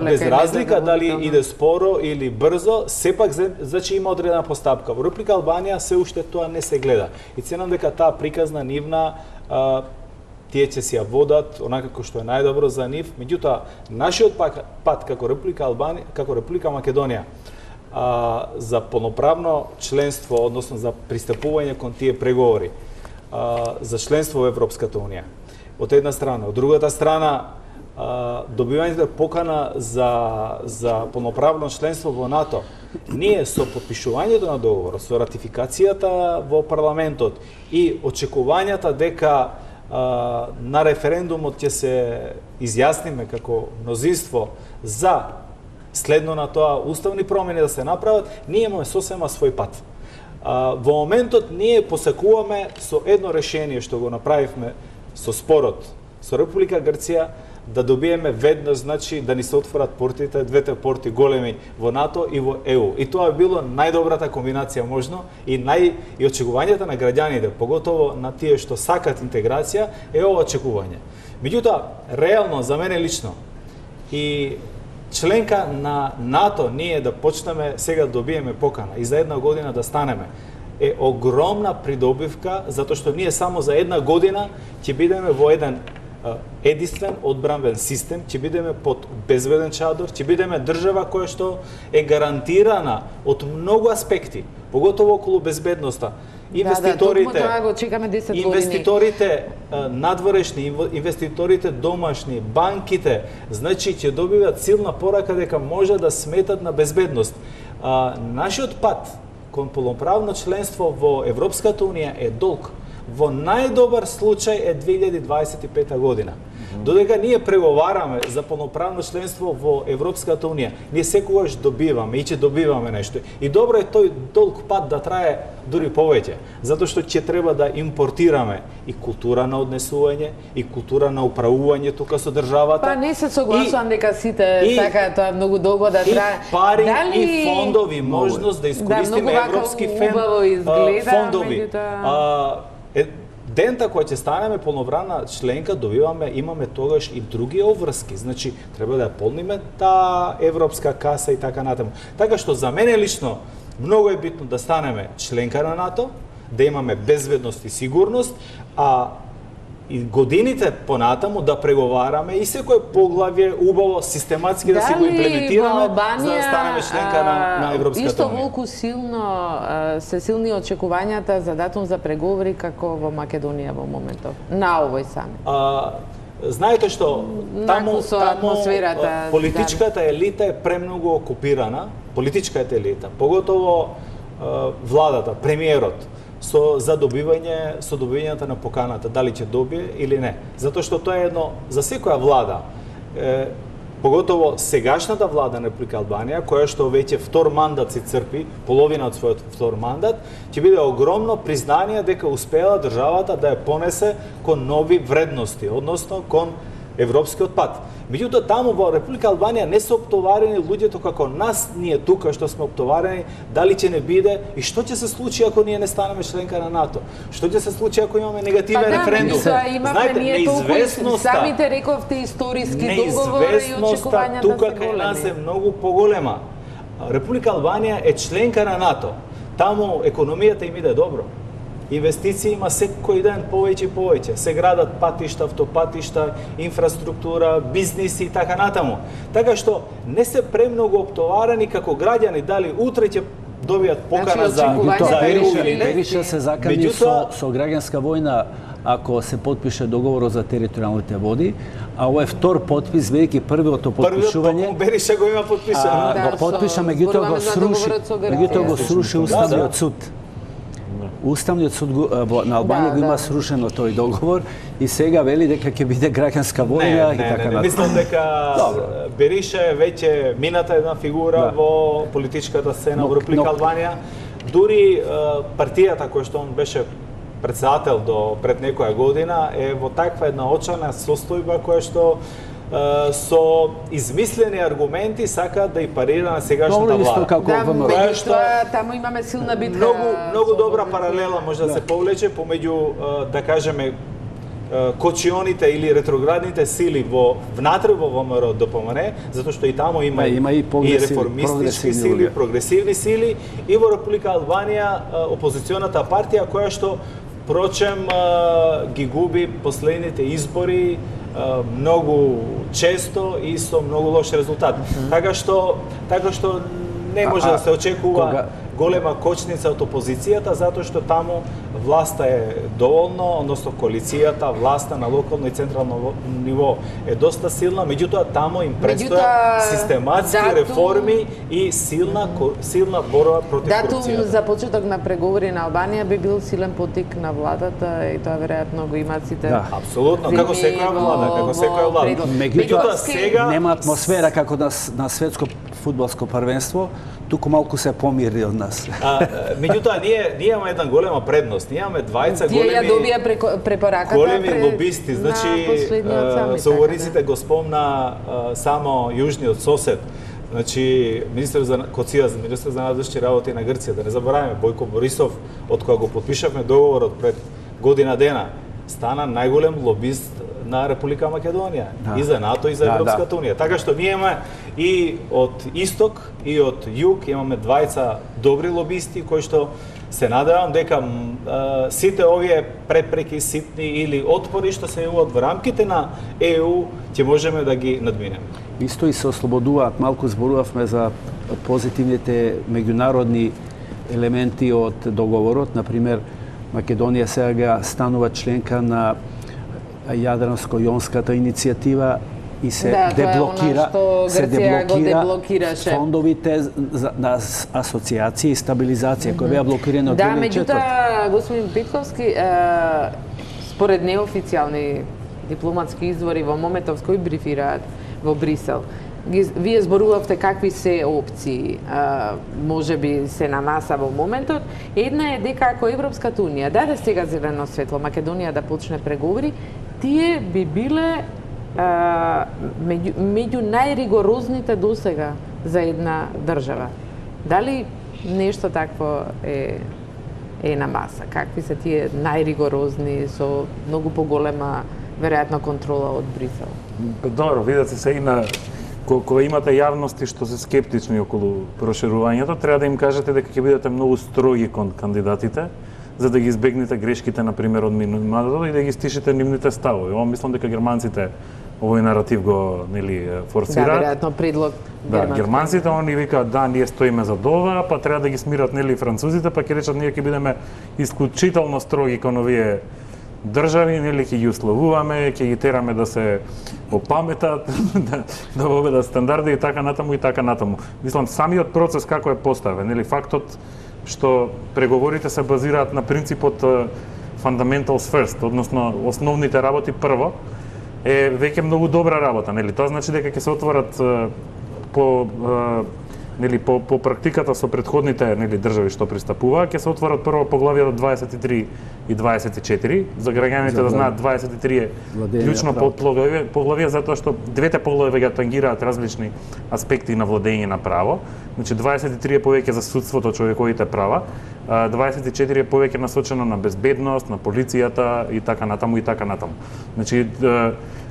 Speaker 4: без разлика дали иде споро или брзо, сепак значи има одредена постапка. Во Република Албанија се уште тоа не се гледа. И ценам дека таа приказна нивна тие ќе си ја водат онака како што е најдобро за нив, меѓутоа нашиот пат како Република Албанија, како Република Македонија за полноправно членство, односно за пристапување кон тие преговори за членство во Европската унија. Од една страна, од другата страна добивањето покана за полноправно членство во НАТО. Ние со потпишувањето на договорот, со ратификацијата во парламентот и очекувањата дека на референдумот ќе се изјасниме како мнозинство за следно на тоа уставни промени да се направат, ние имаме сосема свој пат. Во моментот ние посекуваме со едно решение што го направивме со спорот со Република Грција да добиеме веднаш, значи да ни се отворат портите, двете порти големи во НАТО и во ЕУ. И тоа било најдобрата комбинација можно и очекувањата на граѓаните, поготово на тие што сакат интеграција, е ова очекување. Меѓутоа, реално за мене лично и членка на НАТО ние да почнеме сега добиеме покана и за една година да станеме е огромна придобивка, затоа што ние само за една година ќе бидеме во еден единствен одбранбен систем, ќе бидеме под безбеден чадор, ќе бидеме држава која што е гарантирана од многу аспекти, поготово околу безбедноста. Инвеститорите надворешни, инвеститорите домашни, банките, значи ќе добиваат силна порака дека може да сметат на безбедност. Нашиот пат кон полноправно членство во Европската унија е долг. Во најдобар случај е 2025 година. Додека ние преговараме за полноправно членство во Европската унија, ние секогаш добиваме и ќе добиваме нешто. И добро е тој долг пат да трае дури повеќе, затоа што ќе треба да импортираме и култура на однесување, и култура на управување тука со државата.
Speaker 1: Па не се согласувам дека сите сакаат тоа многу долго да трае.
Speaker 4: И пари и фондови, можност да искористиме европски фондови. Дента која ќе станеме полноправна членка, имаме тогаш и други обврски. Значи, треба да ја полниме таа европска каса и така натаму. Така што за мене лично многу е битно да станеме членка на НАТО, да имаме безбедност и сигурност, а и годините понатаму да преговараме и секој поглавје убаво систематски да си го имплементираме за да станеме членка на Европската
Speaker 1: Исто
Speaker 4: унија.
Speaker 1: волку се силни очекувањата за датум за преговори како во Македонија во моментов, на овој самит.
Speaker 4: Знаете што, таму
Speaker 1: атмосферата,
Speaker 4: политичката елита е премногу окупирана, политичката елита, поготово владата, премиерот, со добивањето на поканата, дали ќе добие или не. Затоа што тоа е едно, за секоја влада, поготово сегашната влада на Република Албанија, која што веќе втор мандат се црпи, половина од својот втор мандат, ќе биде огромно признание дека успеала државата да ја понесе кон нови вредности, односно кон европскиот пат. Меѓутоа, таму во Република Албанија не се оптоварени луѓето како нас, ние тука што сме оптоварени, дали ќе не биде и што ќе се случи ако ние не станеме членка на НАТО? Што ќе се случи ако имаме негативен референдум?
Speaker 1: Знаете, неизвестноста, самите рековте историски договори и очекувањата
Speaker 4: тука кај нас е многу поголема. Република Албанија е членка на НАТО. Таму економијата им иде добро. Инвестиции има секој ден повеќе и повеќе. Се градат патишта, автопатишта, инфраструктура, бизниси и така натаму. Така што не се премногу оптоварени како граѓани дали утре ќе добијат покана за ЕУ или не.
Speaker 3: Бериша се закани со граѓанска војна ако се подпише договорот за територијалните води, а овој втор подпис, веќе првото подпишување.
Speaker 4: Првиот Бериша го има подпишано.
Speaker 3: Го подпиша, меѓутоа го сруши Уставниот суд. Уставниот суд на Албанија го има срушено тој договор и сега вели дека ќе биде граѓанска војна и така натаму.
Speaker 4: Мислам дека Бериша е веќе мината една фигура во политичката сцена во Република Албанија. Дури партијата која што он беше председател до пред некоја година е во таква една очана состојба која што со измислени аргументи сака да и парира на сегашната влада.
Speaker 1: Меѓутоа, таму имаме силна битка.
Speaker 4: Многу добра паралела може да се повлече помеѓу, да кажеме, кочионите или ретроградните сили внатре во ВМРО ДПМН, затоа што и таму има и реформистички сили, прогресивни сили, и во Република Албанија опозиционата партија која што впрочем ги губи последните избори многу често и со многу лош резултат. Така што не може да се очекува голема кочница од опозицијата, затоа што таму власта е доволно, односно коалицијата, власта на локално и централно ниво е доста силна, меѓутоа таму им предстојат систематски реформи и силна борба против корупцијата.
Speaker 1: Датум за почеток на преговори на Албанија би бил силен потик на владата и тоа веројатно го имаат сите.
Speaker 4: Да, апсолутно, како секоја влада, Меѓутоа сега
Speaker 3: нема атмосфера како на светско фудбалско првенство, туку малку се помири од нас.
Speaker 4: Меѓутоа, ние имаме една голема предност. Ние имаме двајца големи лобисти. Значи, соговорниците го спомна само јужниот сосед. Значи, министер за надвршни работи на Грција, да не забораваме, Бојко Борисов, од кога го подпишавме договорот пред година дена, стана најголем лобист на Република Македонија, и за НАТО, и за Европската унија. Така што ние имаме и од исток, и од југ, имаме двајца добри лобисти, кои што се надевам дека сите овие препреки, ситни или отпори што се јавуваат во рамките на ЕУ, ќе можеме да ги надминеме.
Speaker 3: Исто и се ослободуваат, малку зборувавме за позитивните меѓународни елементи од договорот, например, Македонија сега станува членка на Јадранско-јонската иницијатива и се деблокира фондовите на асоциација и стабилизација кои беа блокирани од 2004.
Speaker 1: Да, меѓутоа, господин Петковски, според неофицијални дипломатски извори во моментов кои брифираат во Брисел, вие зборувавте какви се опции можеби се на маса во моментот. Една е дека ако Европската унија даде сега зелено светло Македонија да почне преговори, тие би биле меѓу најригорозните досега за една држава. Дали нешто такво е на маса? Какви се тие најригорозни со многу поголема веројатно контрола од Брисел?
Speaker 5: Добро, видете се и на кога имате јавности што се скептични околу проширувањето, треба да им кажете дека ќе бидете многу строги кон кандидатите, за да ги избегнете грешките, например, од минатото и да ги стишите нивните ставови. Ова мислам дека германците овој наратив го форсираат.
Speaker 1: Да, веројатно предлог.
Speaker 5: Да, германците они викаат да, ние стоиме за ова, па треба да ги смират французите, па ќе речат ние ќе бидеме исклучително строги кон овие држави, ќе ги условуваме, ќе ги тераме да се опаметат, да воведат стандарди и така натаму и така натаму. Мислам самиот процес како е поставен, фактот што преговорите се базираат на принципот fundamentals first, односно основните работи прво, е веќе многу добра работа, Тоа значи дека ќе се отворат по практиката со претходните држави што пристапуваат, ќе се отворат прво поглавјата 23 и 24, за граѓаните да знаат 23 е клучно поглавје затоа што двете поглавја тангираат различни аспекти на владење на право. Значи 23 е повеќе за судството, човековите права, 24 е повеќе насочено на безбедност, на полицијата и така натаму и така натаму. Значи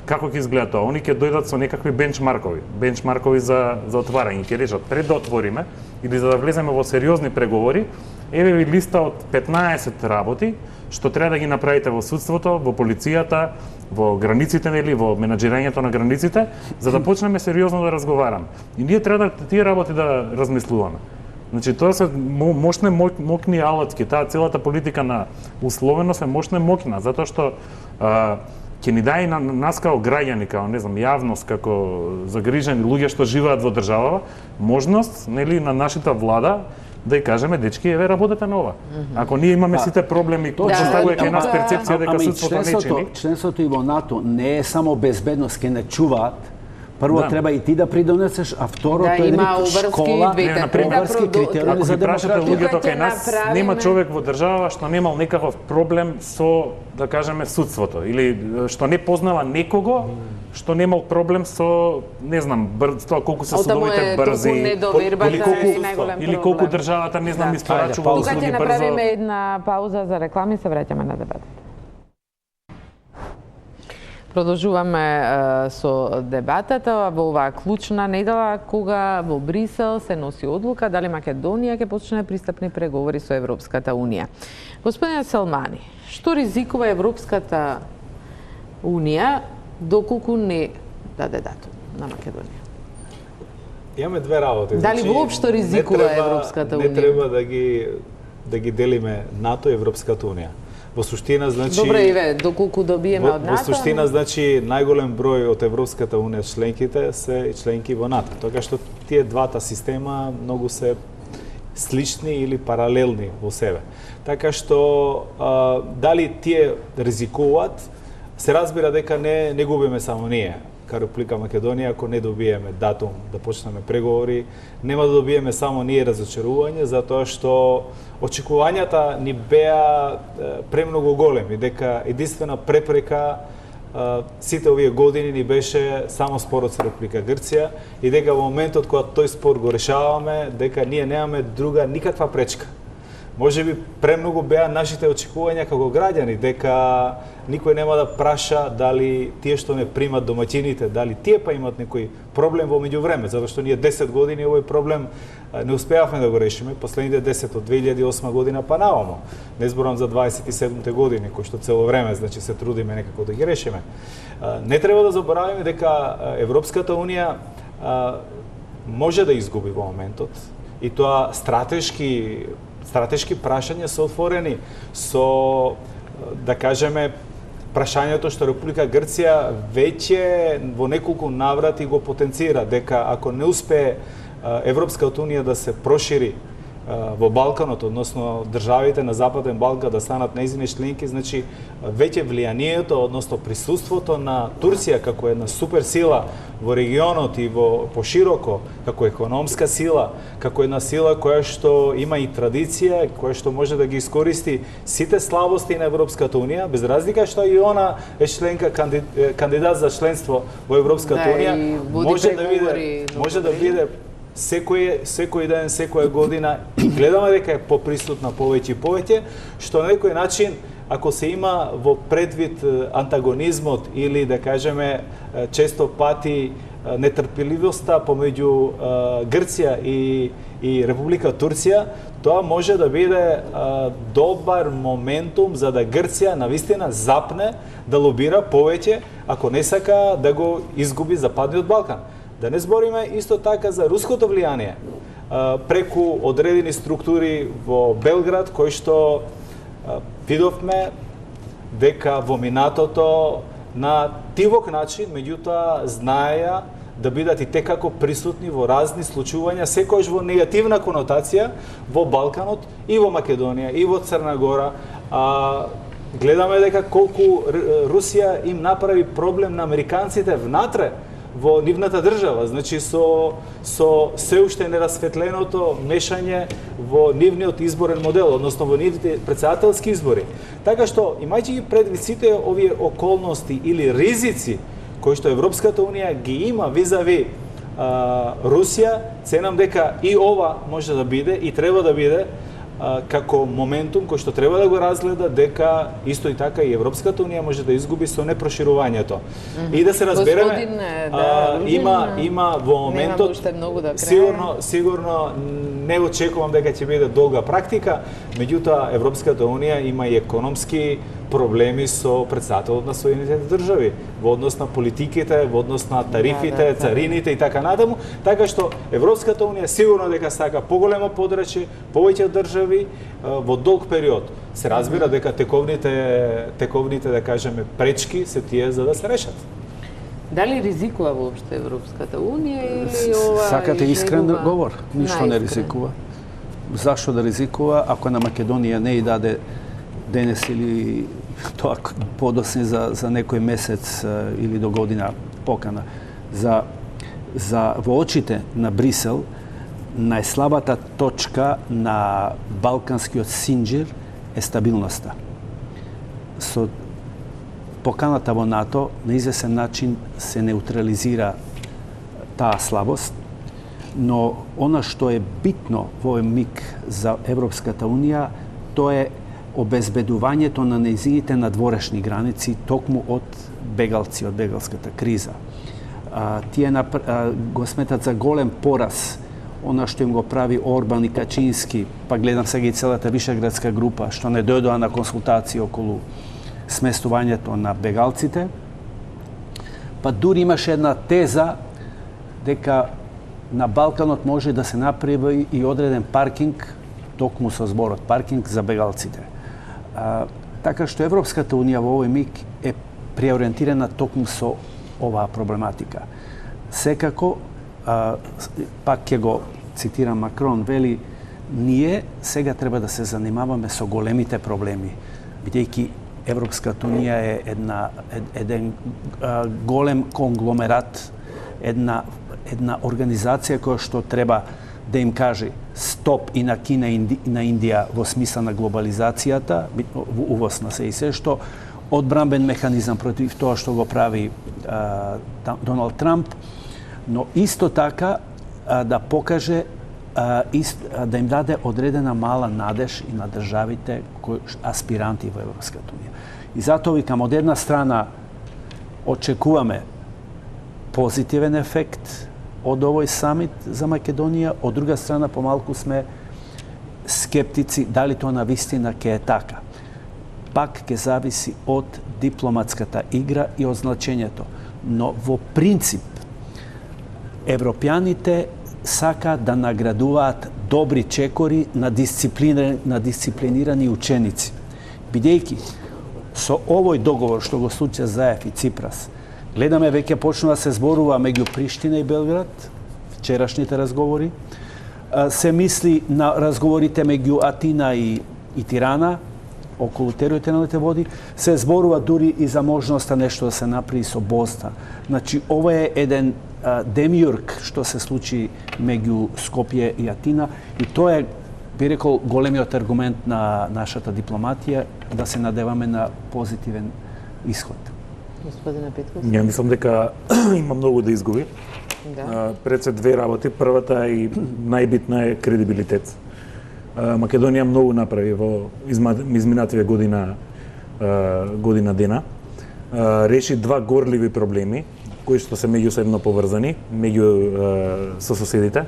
Speaker 5: како ќе изгледа тоа? Они ќе дојдат со некакви бенчмаркови за отварање, ќе речат пред да отвориме или за да влеземе во сериозни преговори, еве ви листа од 15 работи што треба да ги направите во судството, во полицијата, во границите, во менаџирањето на границите, за да почнеме сериозно да разговараме. И ние треба тие работи да размислуваме. Значи тоа се мощни мокни алатки, таа целата политика на условеност е мощна мокна, затоа што ќе ни даде на нас како граѓани, како јавност, како загрижени луѓе што живеат во државава, можност на нашата влада да ја кажеме, дечки, еве работете на ова. Ако ние имаме сите проблеми, кои поставува кај нас перцепција дека судството не чини.
Speaker 3: Членството и во НАТО не е само безбедност, ке не чуваат. Прво треба и ти да придонесеш, а второ тоа е школа, обврски критериуми за демократија.
Speaker 5: Луѓето кај нас нема човек во држава што немал некаков проблем со, да кажеме, судството или што не познава некого што немал проблем со, не знам, тоа колку се судовите брзи, или колку државата, не знам, испорачува услуги брзо.
Speaker 1: Тука ќе направиме една пауза за реклами, се враќаме на дебатата. Продолжуваме со дебатата во оваа клучна недела кога во Брисел се носи одлука дали Македонија ќе почне пристапни преговори со Европската Унија. Господин Селмани, што ризикува Европската Унија доколку не даде датум на Македонија?
Speaker 4: Имаме две работи.
Speaker 1: Дали воопшто ризикува Европската Унија?
Speaker 4: Не треба да ги делиме НАТО и Европската Унија. Во суштина, значи...
Speaker 1: Добре, Иве, доколку добиеме од НАТО...
Speaker 4: Во суштина, значи, најголем број од Европската Унија членките се членки во НАТО. Така што тие двата система многу се слични или паралелни во себе. Така што, дали тие ризикуваат, се разбира дека не губиме само ние. Ка Република Македонија, ако не добиеме датум да почнеме преговори, нема да добиеме само ние разочарување, затоа што очекувањата ни беа премногу големи, дека единствена препрека сите овие години ни беше само спорот со Република Грција и дека во моментот кога тој спор го решаваме, дека ние немаме друга никаква пречка. Може би премногу беа нашите очекувања како граѓани, дека никој нема да праша дали тие што не примат домаќините, дали тие па имат некој проблем во меѓувреме, затоа што ние 10 години овој проблем не успеавме да го решиме, последните 10 од 2008 година па навамо. Не зборам за 27-те години, кои што цело време, значи, се трудиме некако да ги решиме. Не треба да забораваме дека Европската Унија може да изгуби во моментот, и тоа стратешки прашања се отворени со, да кажеме, прашањето што Република Грција веќе во неколку наврати го потенцира, дека ако не успее Европската Унија да се прошири во Балканот, односно државите на Западен Балкан да станат нејзини членки, значи веќе влијанието, односно присуството на Турција како една суперсила во регионот и во пошироко, како економска сила, како една сила која што има и традиција, која што може да ги искористи сите слабости на Европската Унија, без разлика што и она е членка кандидат за членство во Европската Унија, може да биде секој ден, секоја година, и гледаме дека е поприсутна повеќе и повеќе, што на некој начин, ако се има во предвид антагонизмот или, да кажеме, често пати нетрпеливоста помеѓу Грција и Република Турција, тоа може да биде добар моментум за да Грција навистина запне да лобира повеќе, ако не сака да го изгуби Западниот Балкан. Да не збориме исто така за руското влијание преку одредени структури во Белград, кои што видовме дека во минатото на тивок начин, меѓутоа знаеја да бидат и текако присутни во разни случувања, секојаш во негативна конотација во Балканот и во Македонија и во Црна Гора. Гледаме дека колку Русија им направи проблем на американците внатре во нивната држава, значи со се уште нерасветленото мешање во нивниот изборен модел, односно во нивните претседателски избори. Така што, имајќи ги предвид сите овие околности или ризици кои што Европската Унија ги има визави Русија, ценам дека и ова може да биде и треба да биде како моментум кој што треба да го разгледа дека исто и така и Европската Унија може да изгуби со непроширувањето. И да се разбереме, има во моментот сигурно не очекувам дека ќе биде долга практика, меѓутоа Европската Унија има и економски проблеми со претседателот на Соединетите држави во однос на политиките, во однос на тарифите, царините и така надаму, така што Европската Унија сигурно дека сака поголемо подрачје, повеќе држави во долг период. Се разбира дека тековните да кажеме пречки се тие за да се решат.
Speaker 1: Дали ризикува воопште Европската Унија или ова?
Speaker 3: Сакате искрен говор, ништо не ризикува. Зашто да ризикува ако на Македонија не и даде денес или тоа подосни за некој месец или до година покана. Во очите на Брисел, најслабата точка на балканскиот синџир е стабилноста. Со поканата во НАТО на извесен начин се неутрализира таа слабост, но она што е битно во овој миг за Европската Унија, тоа е обезбедувањето на нејзините надворешни граници токму од бегалци, од бегалската криза. Тие го сметат за голем пораз она што им го прави Орбан и Качински, па гледам сега и целата Вишеградска група, што не дојдоа на консултации околу сместувањето на бегалците. Па дури имаше една теза дека на Балканот може да се направи и одреден паркинг, токму со зборот паркинг за бегалците. Така што Европската Унија во овој миг е преориентирана токму со оваа проблематика. Секако, пак ќе го цитирам Макрон, вели, ние сега треба да се занимаваме со големите проблеми, бидејќи Европската Унија е еден голем конгломерат, една организација која што треба да им каже стоп и на Кина и на Индија во смисла на глобализацијата, увоз на се и се, што одбранбен механизам против тоа што го прави Доналд Трамп, но исто така да покаже, да им даде одредена мала надеж и на државите аспиранти во Европската Унија. И затоа викам, од една страна очекуваме позитивен ефект од овој самит за Македонија, од друга страна помалку сме скептици дали тоа навистина ќе е така. Пак ќе зависи од дипломатската игра и од значењето. Но во принцип европјаните сака да наградуваат добри чекори на дисциплинирани ученици. Бидејќи со овој договор што го случи Заев и Ципрас, гледаме веќе почнува да се зборува меѓу Приштина и Белград, вчерашните разговори. Се мисли на разговорите меѓу Атина и Тирана, околу територијалните води. Се зборува дури и за можноста нешто да се направи со Босна. Значи, ова е еден демиург што се случи меѓу Скопје и Атина и тоа е, би рекол, големиот аргумент на нашата дипломатија да се надеваме на позитивен исход.
Speaker 1: Господине Петков?
Speaker 5: Ја мислам дека има многу да изгуби.
Speaker 1: Да.
Speaker 5: Пред се две работи. Првата и најбитна е кредибилитет. Македонија многу направи во изминативе година дена. Реши два горливи проблеми. кои што се меѓусебно поврзани меѓу со соседите.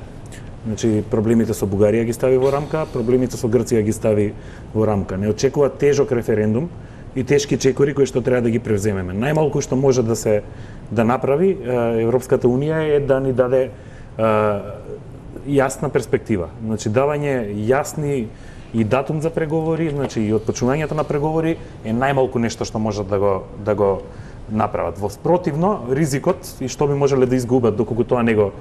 Speaker 5: Значи проблемите со Бугарија ги стави во рамка, проблемите со Грција ги стави во рамка. Не очекува тежок референдум и тешки чекори кои што треба да ги превземеме. Најмалку што може да направи Европската унија е да ни даде јасна перспектива. Значи давање јасни и датум за преговори, значи и отпочнувањето на преговори е најмалку нешто што можат да го направат. Во спротивно, ризикот и што би можеле да изгубат доколку тоа не го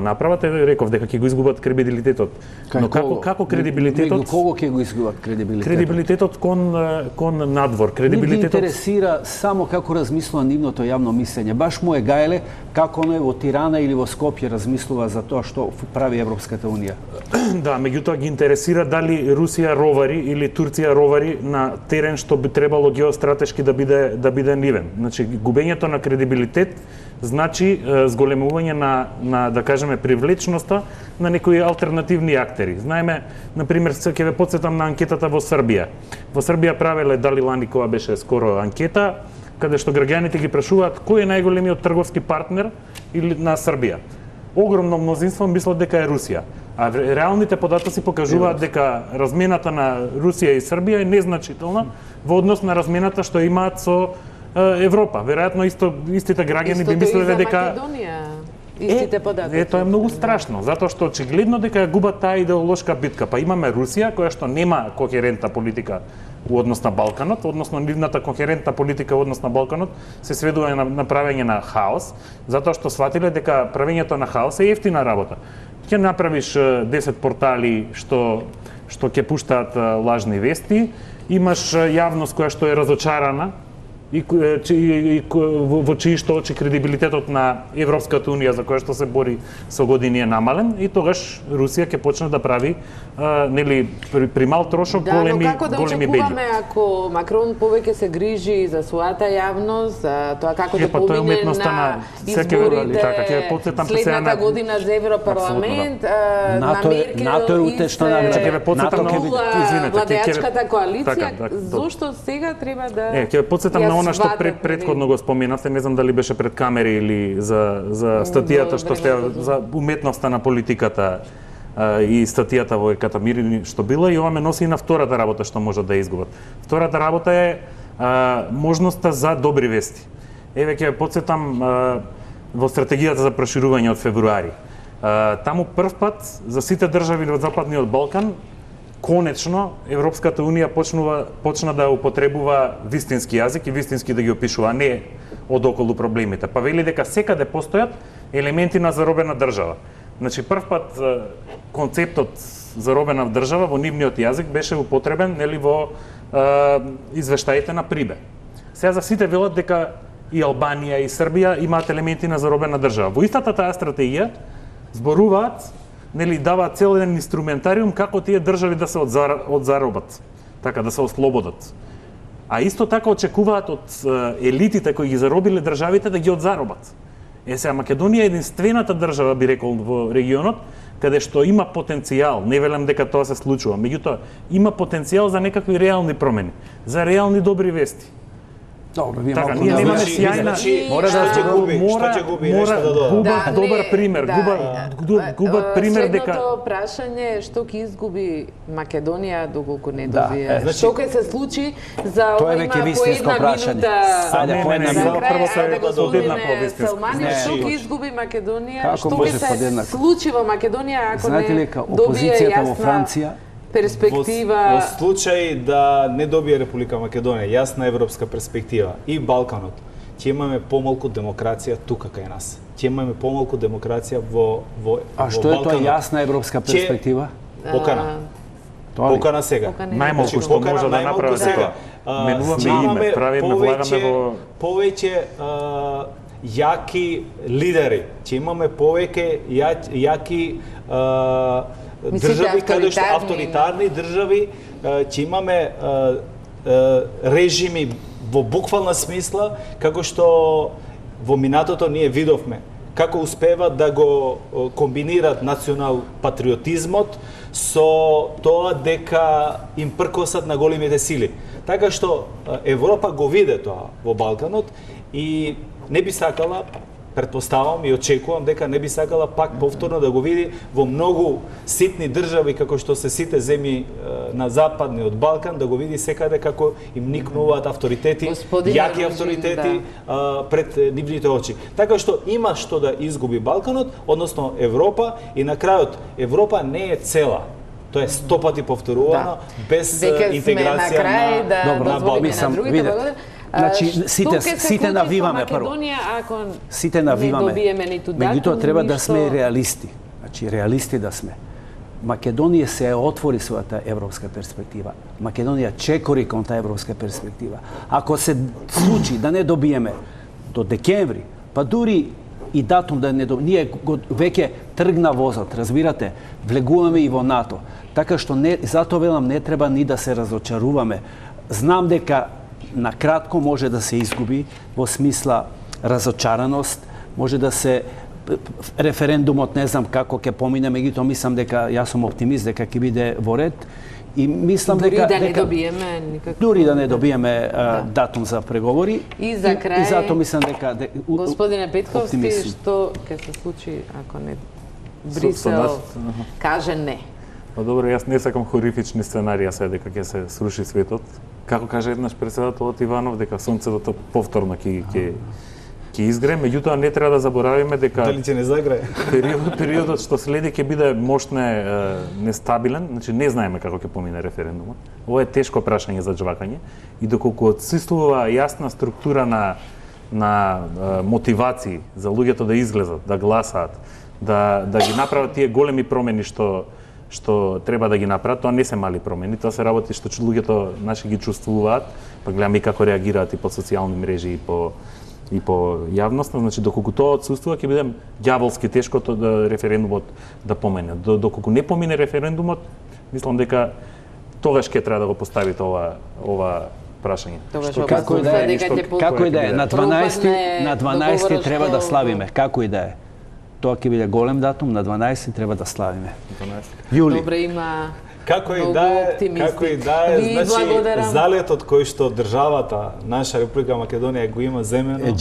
Speaker 5: направат, реков дека ќе го изгубат кредибилитетот. Но како кредибилитетот?
Speaker 3: Меѓу кого ќе го изгубат кредибилитетот?
Speaker 5: Кредибилитетот кон надвор, кредибилитетот.
Speaker 3: Мене интересира само како размислува нивното јавно мислење. Баш му е гајле како оној во Тирана или во Скопје размислува за тоа што прави Европската унија.
Speaker 5: Да, меѓутоа ги интересира дали Русија ровари или Турција ровари на терен што би требало геостратешки да биде нивен. Значи губењето на кредибилитет значи зголемување на да кажеме привлечноста на некои алтернативни актери. Знаеме, на пример, ќе ве потсетам на анкетата во Србија. Во Србија правеле дали лани кога беше скоро анкета, каде што граѓаните ги прашуваат кој е најголемиот трговски партнер или на Србија. Огромно мнозинство мислат дека е Русија. А реалните податоци покажуваат дека размената на Русија и Србија е незначителна во однос на размената што имаат со Европа. Веројатно истите граѓани би мислеле дека
Speaker 1: истите податоци.
Speaker 5: Тоа е многу страшно, затоа што очигледно дека губат таа идеолошка битка. Па имаме Русија која што нема кохерентна политика у однос на Балканот, односно нивната кохерентна политика у однос на Балканот се сведува на правење на хаос, затоа што сватиле дека правењето на хаос е ефтина работа. Ќе направиш 10 портали што ќе пуштаат лажни вести, имаш јавност која што е разочарана и во чии што очи кредибилитетот на Европската унија за која што се бори со години е намален и тогаш Русија ќе почне да прави нели при мал трошок големи
Speaker 1: но како да очекуваме ако Макрон повеќе се грижи за својата јавност, за тоа како да помине на изборите,
Speaker 5: ќе потсетам
Speaker 1: следната година за Европарламент, на Меркел
Speaker 3: НАТО е утешно на
Speaker 5: ќе ве потсетам на
Speaker 1: владеачката коалиција, зошто сега треба да
Speaker 5: ќе ве потсетам на она што предходно го споменавте, не знам дали беше пред камери или за статијата што сте за уметноста на политиката и статијата во Екатамир што била и ова ме носи и на втората работа што можат да изгубат. Втората работа е можноста за добри вести. Еве ќе потсетам во стратегијата за проширување од февруари. Таму прв пат за сите држави од Западниот Балкан конечно Европската унија почна да употребува вистински јазик и вистински да ги опишува, а не од околу проблемите. Па вели дека секаде постојат елементи на заробена држава. Значи прв пат концептот заробена држава во нивниот јазик беше употребен нели во извештаите на Прибе. Сега за сите велат дека и Албанија и Србија имаат елементи на заробена држава. Во истата таа стратегија зборуваат нели даваат цел еден инструментариум како тие држави да се одзаробат, така да се ослободат. А исто така очекуваат од елитите кои ги заробиле државите да ги одзаробат. Сега Македонија е единствената држава, би рекол, во регионот каде што има потенцијал, не велам дека тоа се случува, меѓутоа има потенцијал за некакви реални промени, за реални добри вести.
Speaker 3: Добро, вие
Speaker 5: така,
Speaker 3: малку
Speaker 5: ние немаме сјајна,
Speaker 4: мора
Speaker 5: губат добар пример, губат пример дека
Speaker 1: следното прашање е што ќе изгуби Македонија доколку не добие. Што ќе се случи за ова има по една минута.
Speaker 5: Прво се одедна повестинска.
Speaker 1: Што ќе изгуби Македонија? Што ќе се случи во Македонија ако не добие јасна перспектива?
Speaker 4: Во случај да не добие Република Македонија јасна европска перспектива и Балканот, ќе имаме помалку демокрација тука кај нас. Ќе имаме помалку демокрација во
Speaker 3: А што е тоа јасна европска перспектива?
Speaker 4: Покана. Покана сега.
Speaker 5: Најмалку што може да направи сега. Менуваме име, правиме, влагаме во
Speaker 4: повеќе јаки лидери. Ќе имаме повеќе јаки држави каде што авторитарни држави, ќе имаме режими во буквална смисла, како што во минатото ние видовме како успеват да го комбинират национал патриотизмот со тоа дека им пркосат на големите сили. Така што Европа го виде тоа во Балканот и не би сакала, претпоставам и очекувам дека не би сакала пак повторно да го види во многу ситни држави како што се сите земји на западниот Балкан, да го види секаде како им никнуваат авторитети, јаки авторитети пред нивните очи. Така што има што да изгуби Балканот, односно Европа, и на крајот Европа не е цела. Тоа е 100 пати повторувано, без интеграција на
Speaker 3: Балкан. Значи, сите навиваме прво. Сите навиваме. Меѓутоа треба да сме реалисти. Значи, реалисти да сме. Македонија се отвори својата европска перспектива. Македонија чекори кон таа европска перспектива. Ако се случи да не добиеме до декември, па дури и датум да не добиеме, ние веќе тргна возот, разбирате, влегуваме и во НАТО. Така што затоа велам, не треба ни да се разочаруваме. Знам дека на кратко може да се изгуби во смисла разочараност, може да се референдумот не знам како ќе помине, меѓутоа мислам дека јас сум оптимист дека ќе биде во ред и мислам дека
Speaker 1: не добиеме никакво
Speaker 3: дури да не добиеме датум за преговори
Speaker 1: и за крај
Speaker 3: и затоа мислам дека
Speaker 1: господине Петковски што ќе се случи ако не Брисел каже не.
Speaker 5: Па добро, јас не сакам хорифични сценарија сега дека ќе се сруши светот. Како каже еднаш председателот Иванов дека сонцето повторно ќе изгре, меѓутоа не треба да заборавиме дека
Speaker 4: дали ќе не загрее.
Speaker 5: Периодот што следи ќе биде можне нестабилен, значи не знаеме како ќе помине референдумот. Ова е тешко прашање за џвакање и доколку отсутствува јасна структура на мотивации за луѓето да излезат, да гласаат, да ги направат тие големи промени што треба да ги направат, тоа не се мали промени, тоа се работи што луѓето наши ги чувствуваат, па гледаме и како реагираат и по социјални мрежи и по јавноста, значи доколку тоа отсуствува ќе биде ѓаволски тешко референдумот да помине. Доколку не помине референдумот, мислам дека тогаш ќе треба да го поставите ова прашање.
Speaker 3: Како и да е, на 12 треба да славиме, како и да е. Тоа ќе биде голем датум, на 12 треба да славиме. Јули.
Speaker 1: Добре, има
Speaker 4: како и да е, значи залетот кој што државата, наша Република Македонија го има земено,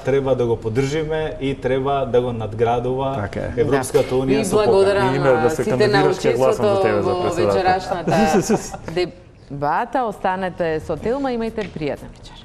Speaker 4: треба да го поддржиме и треба да го надградува Европската унија
Speaker 1: со покана. И благодарам да сите на учеството во вечерашната дебата. Останете со Телма, имајте пријатен вечер.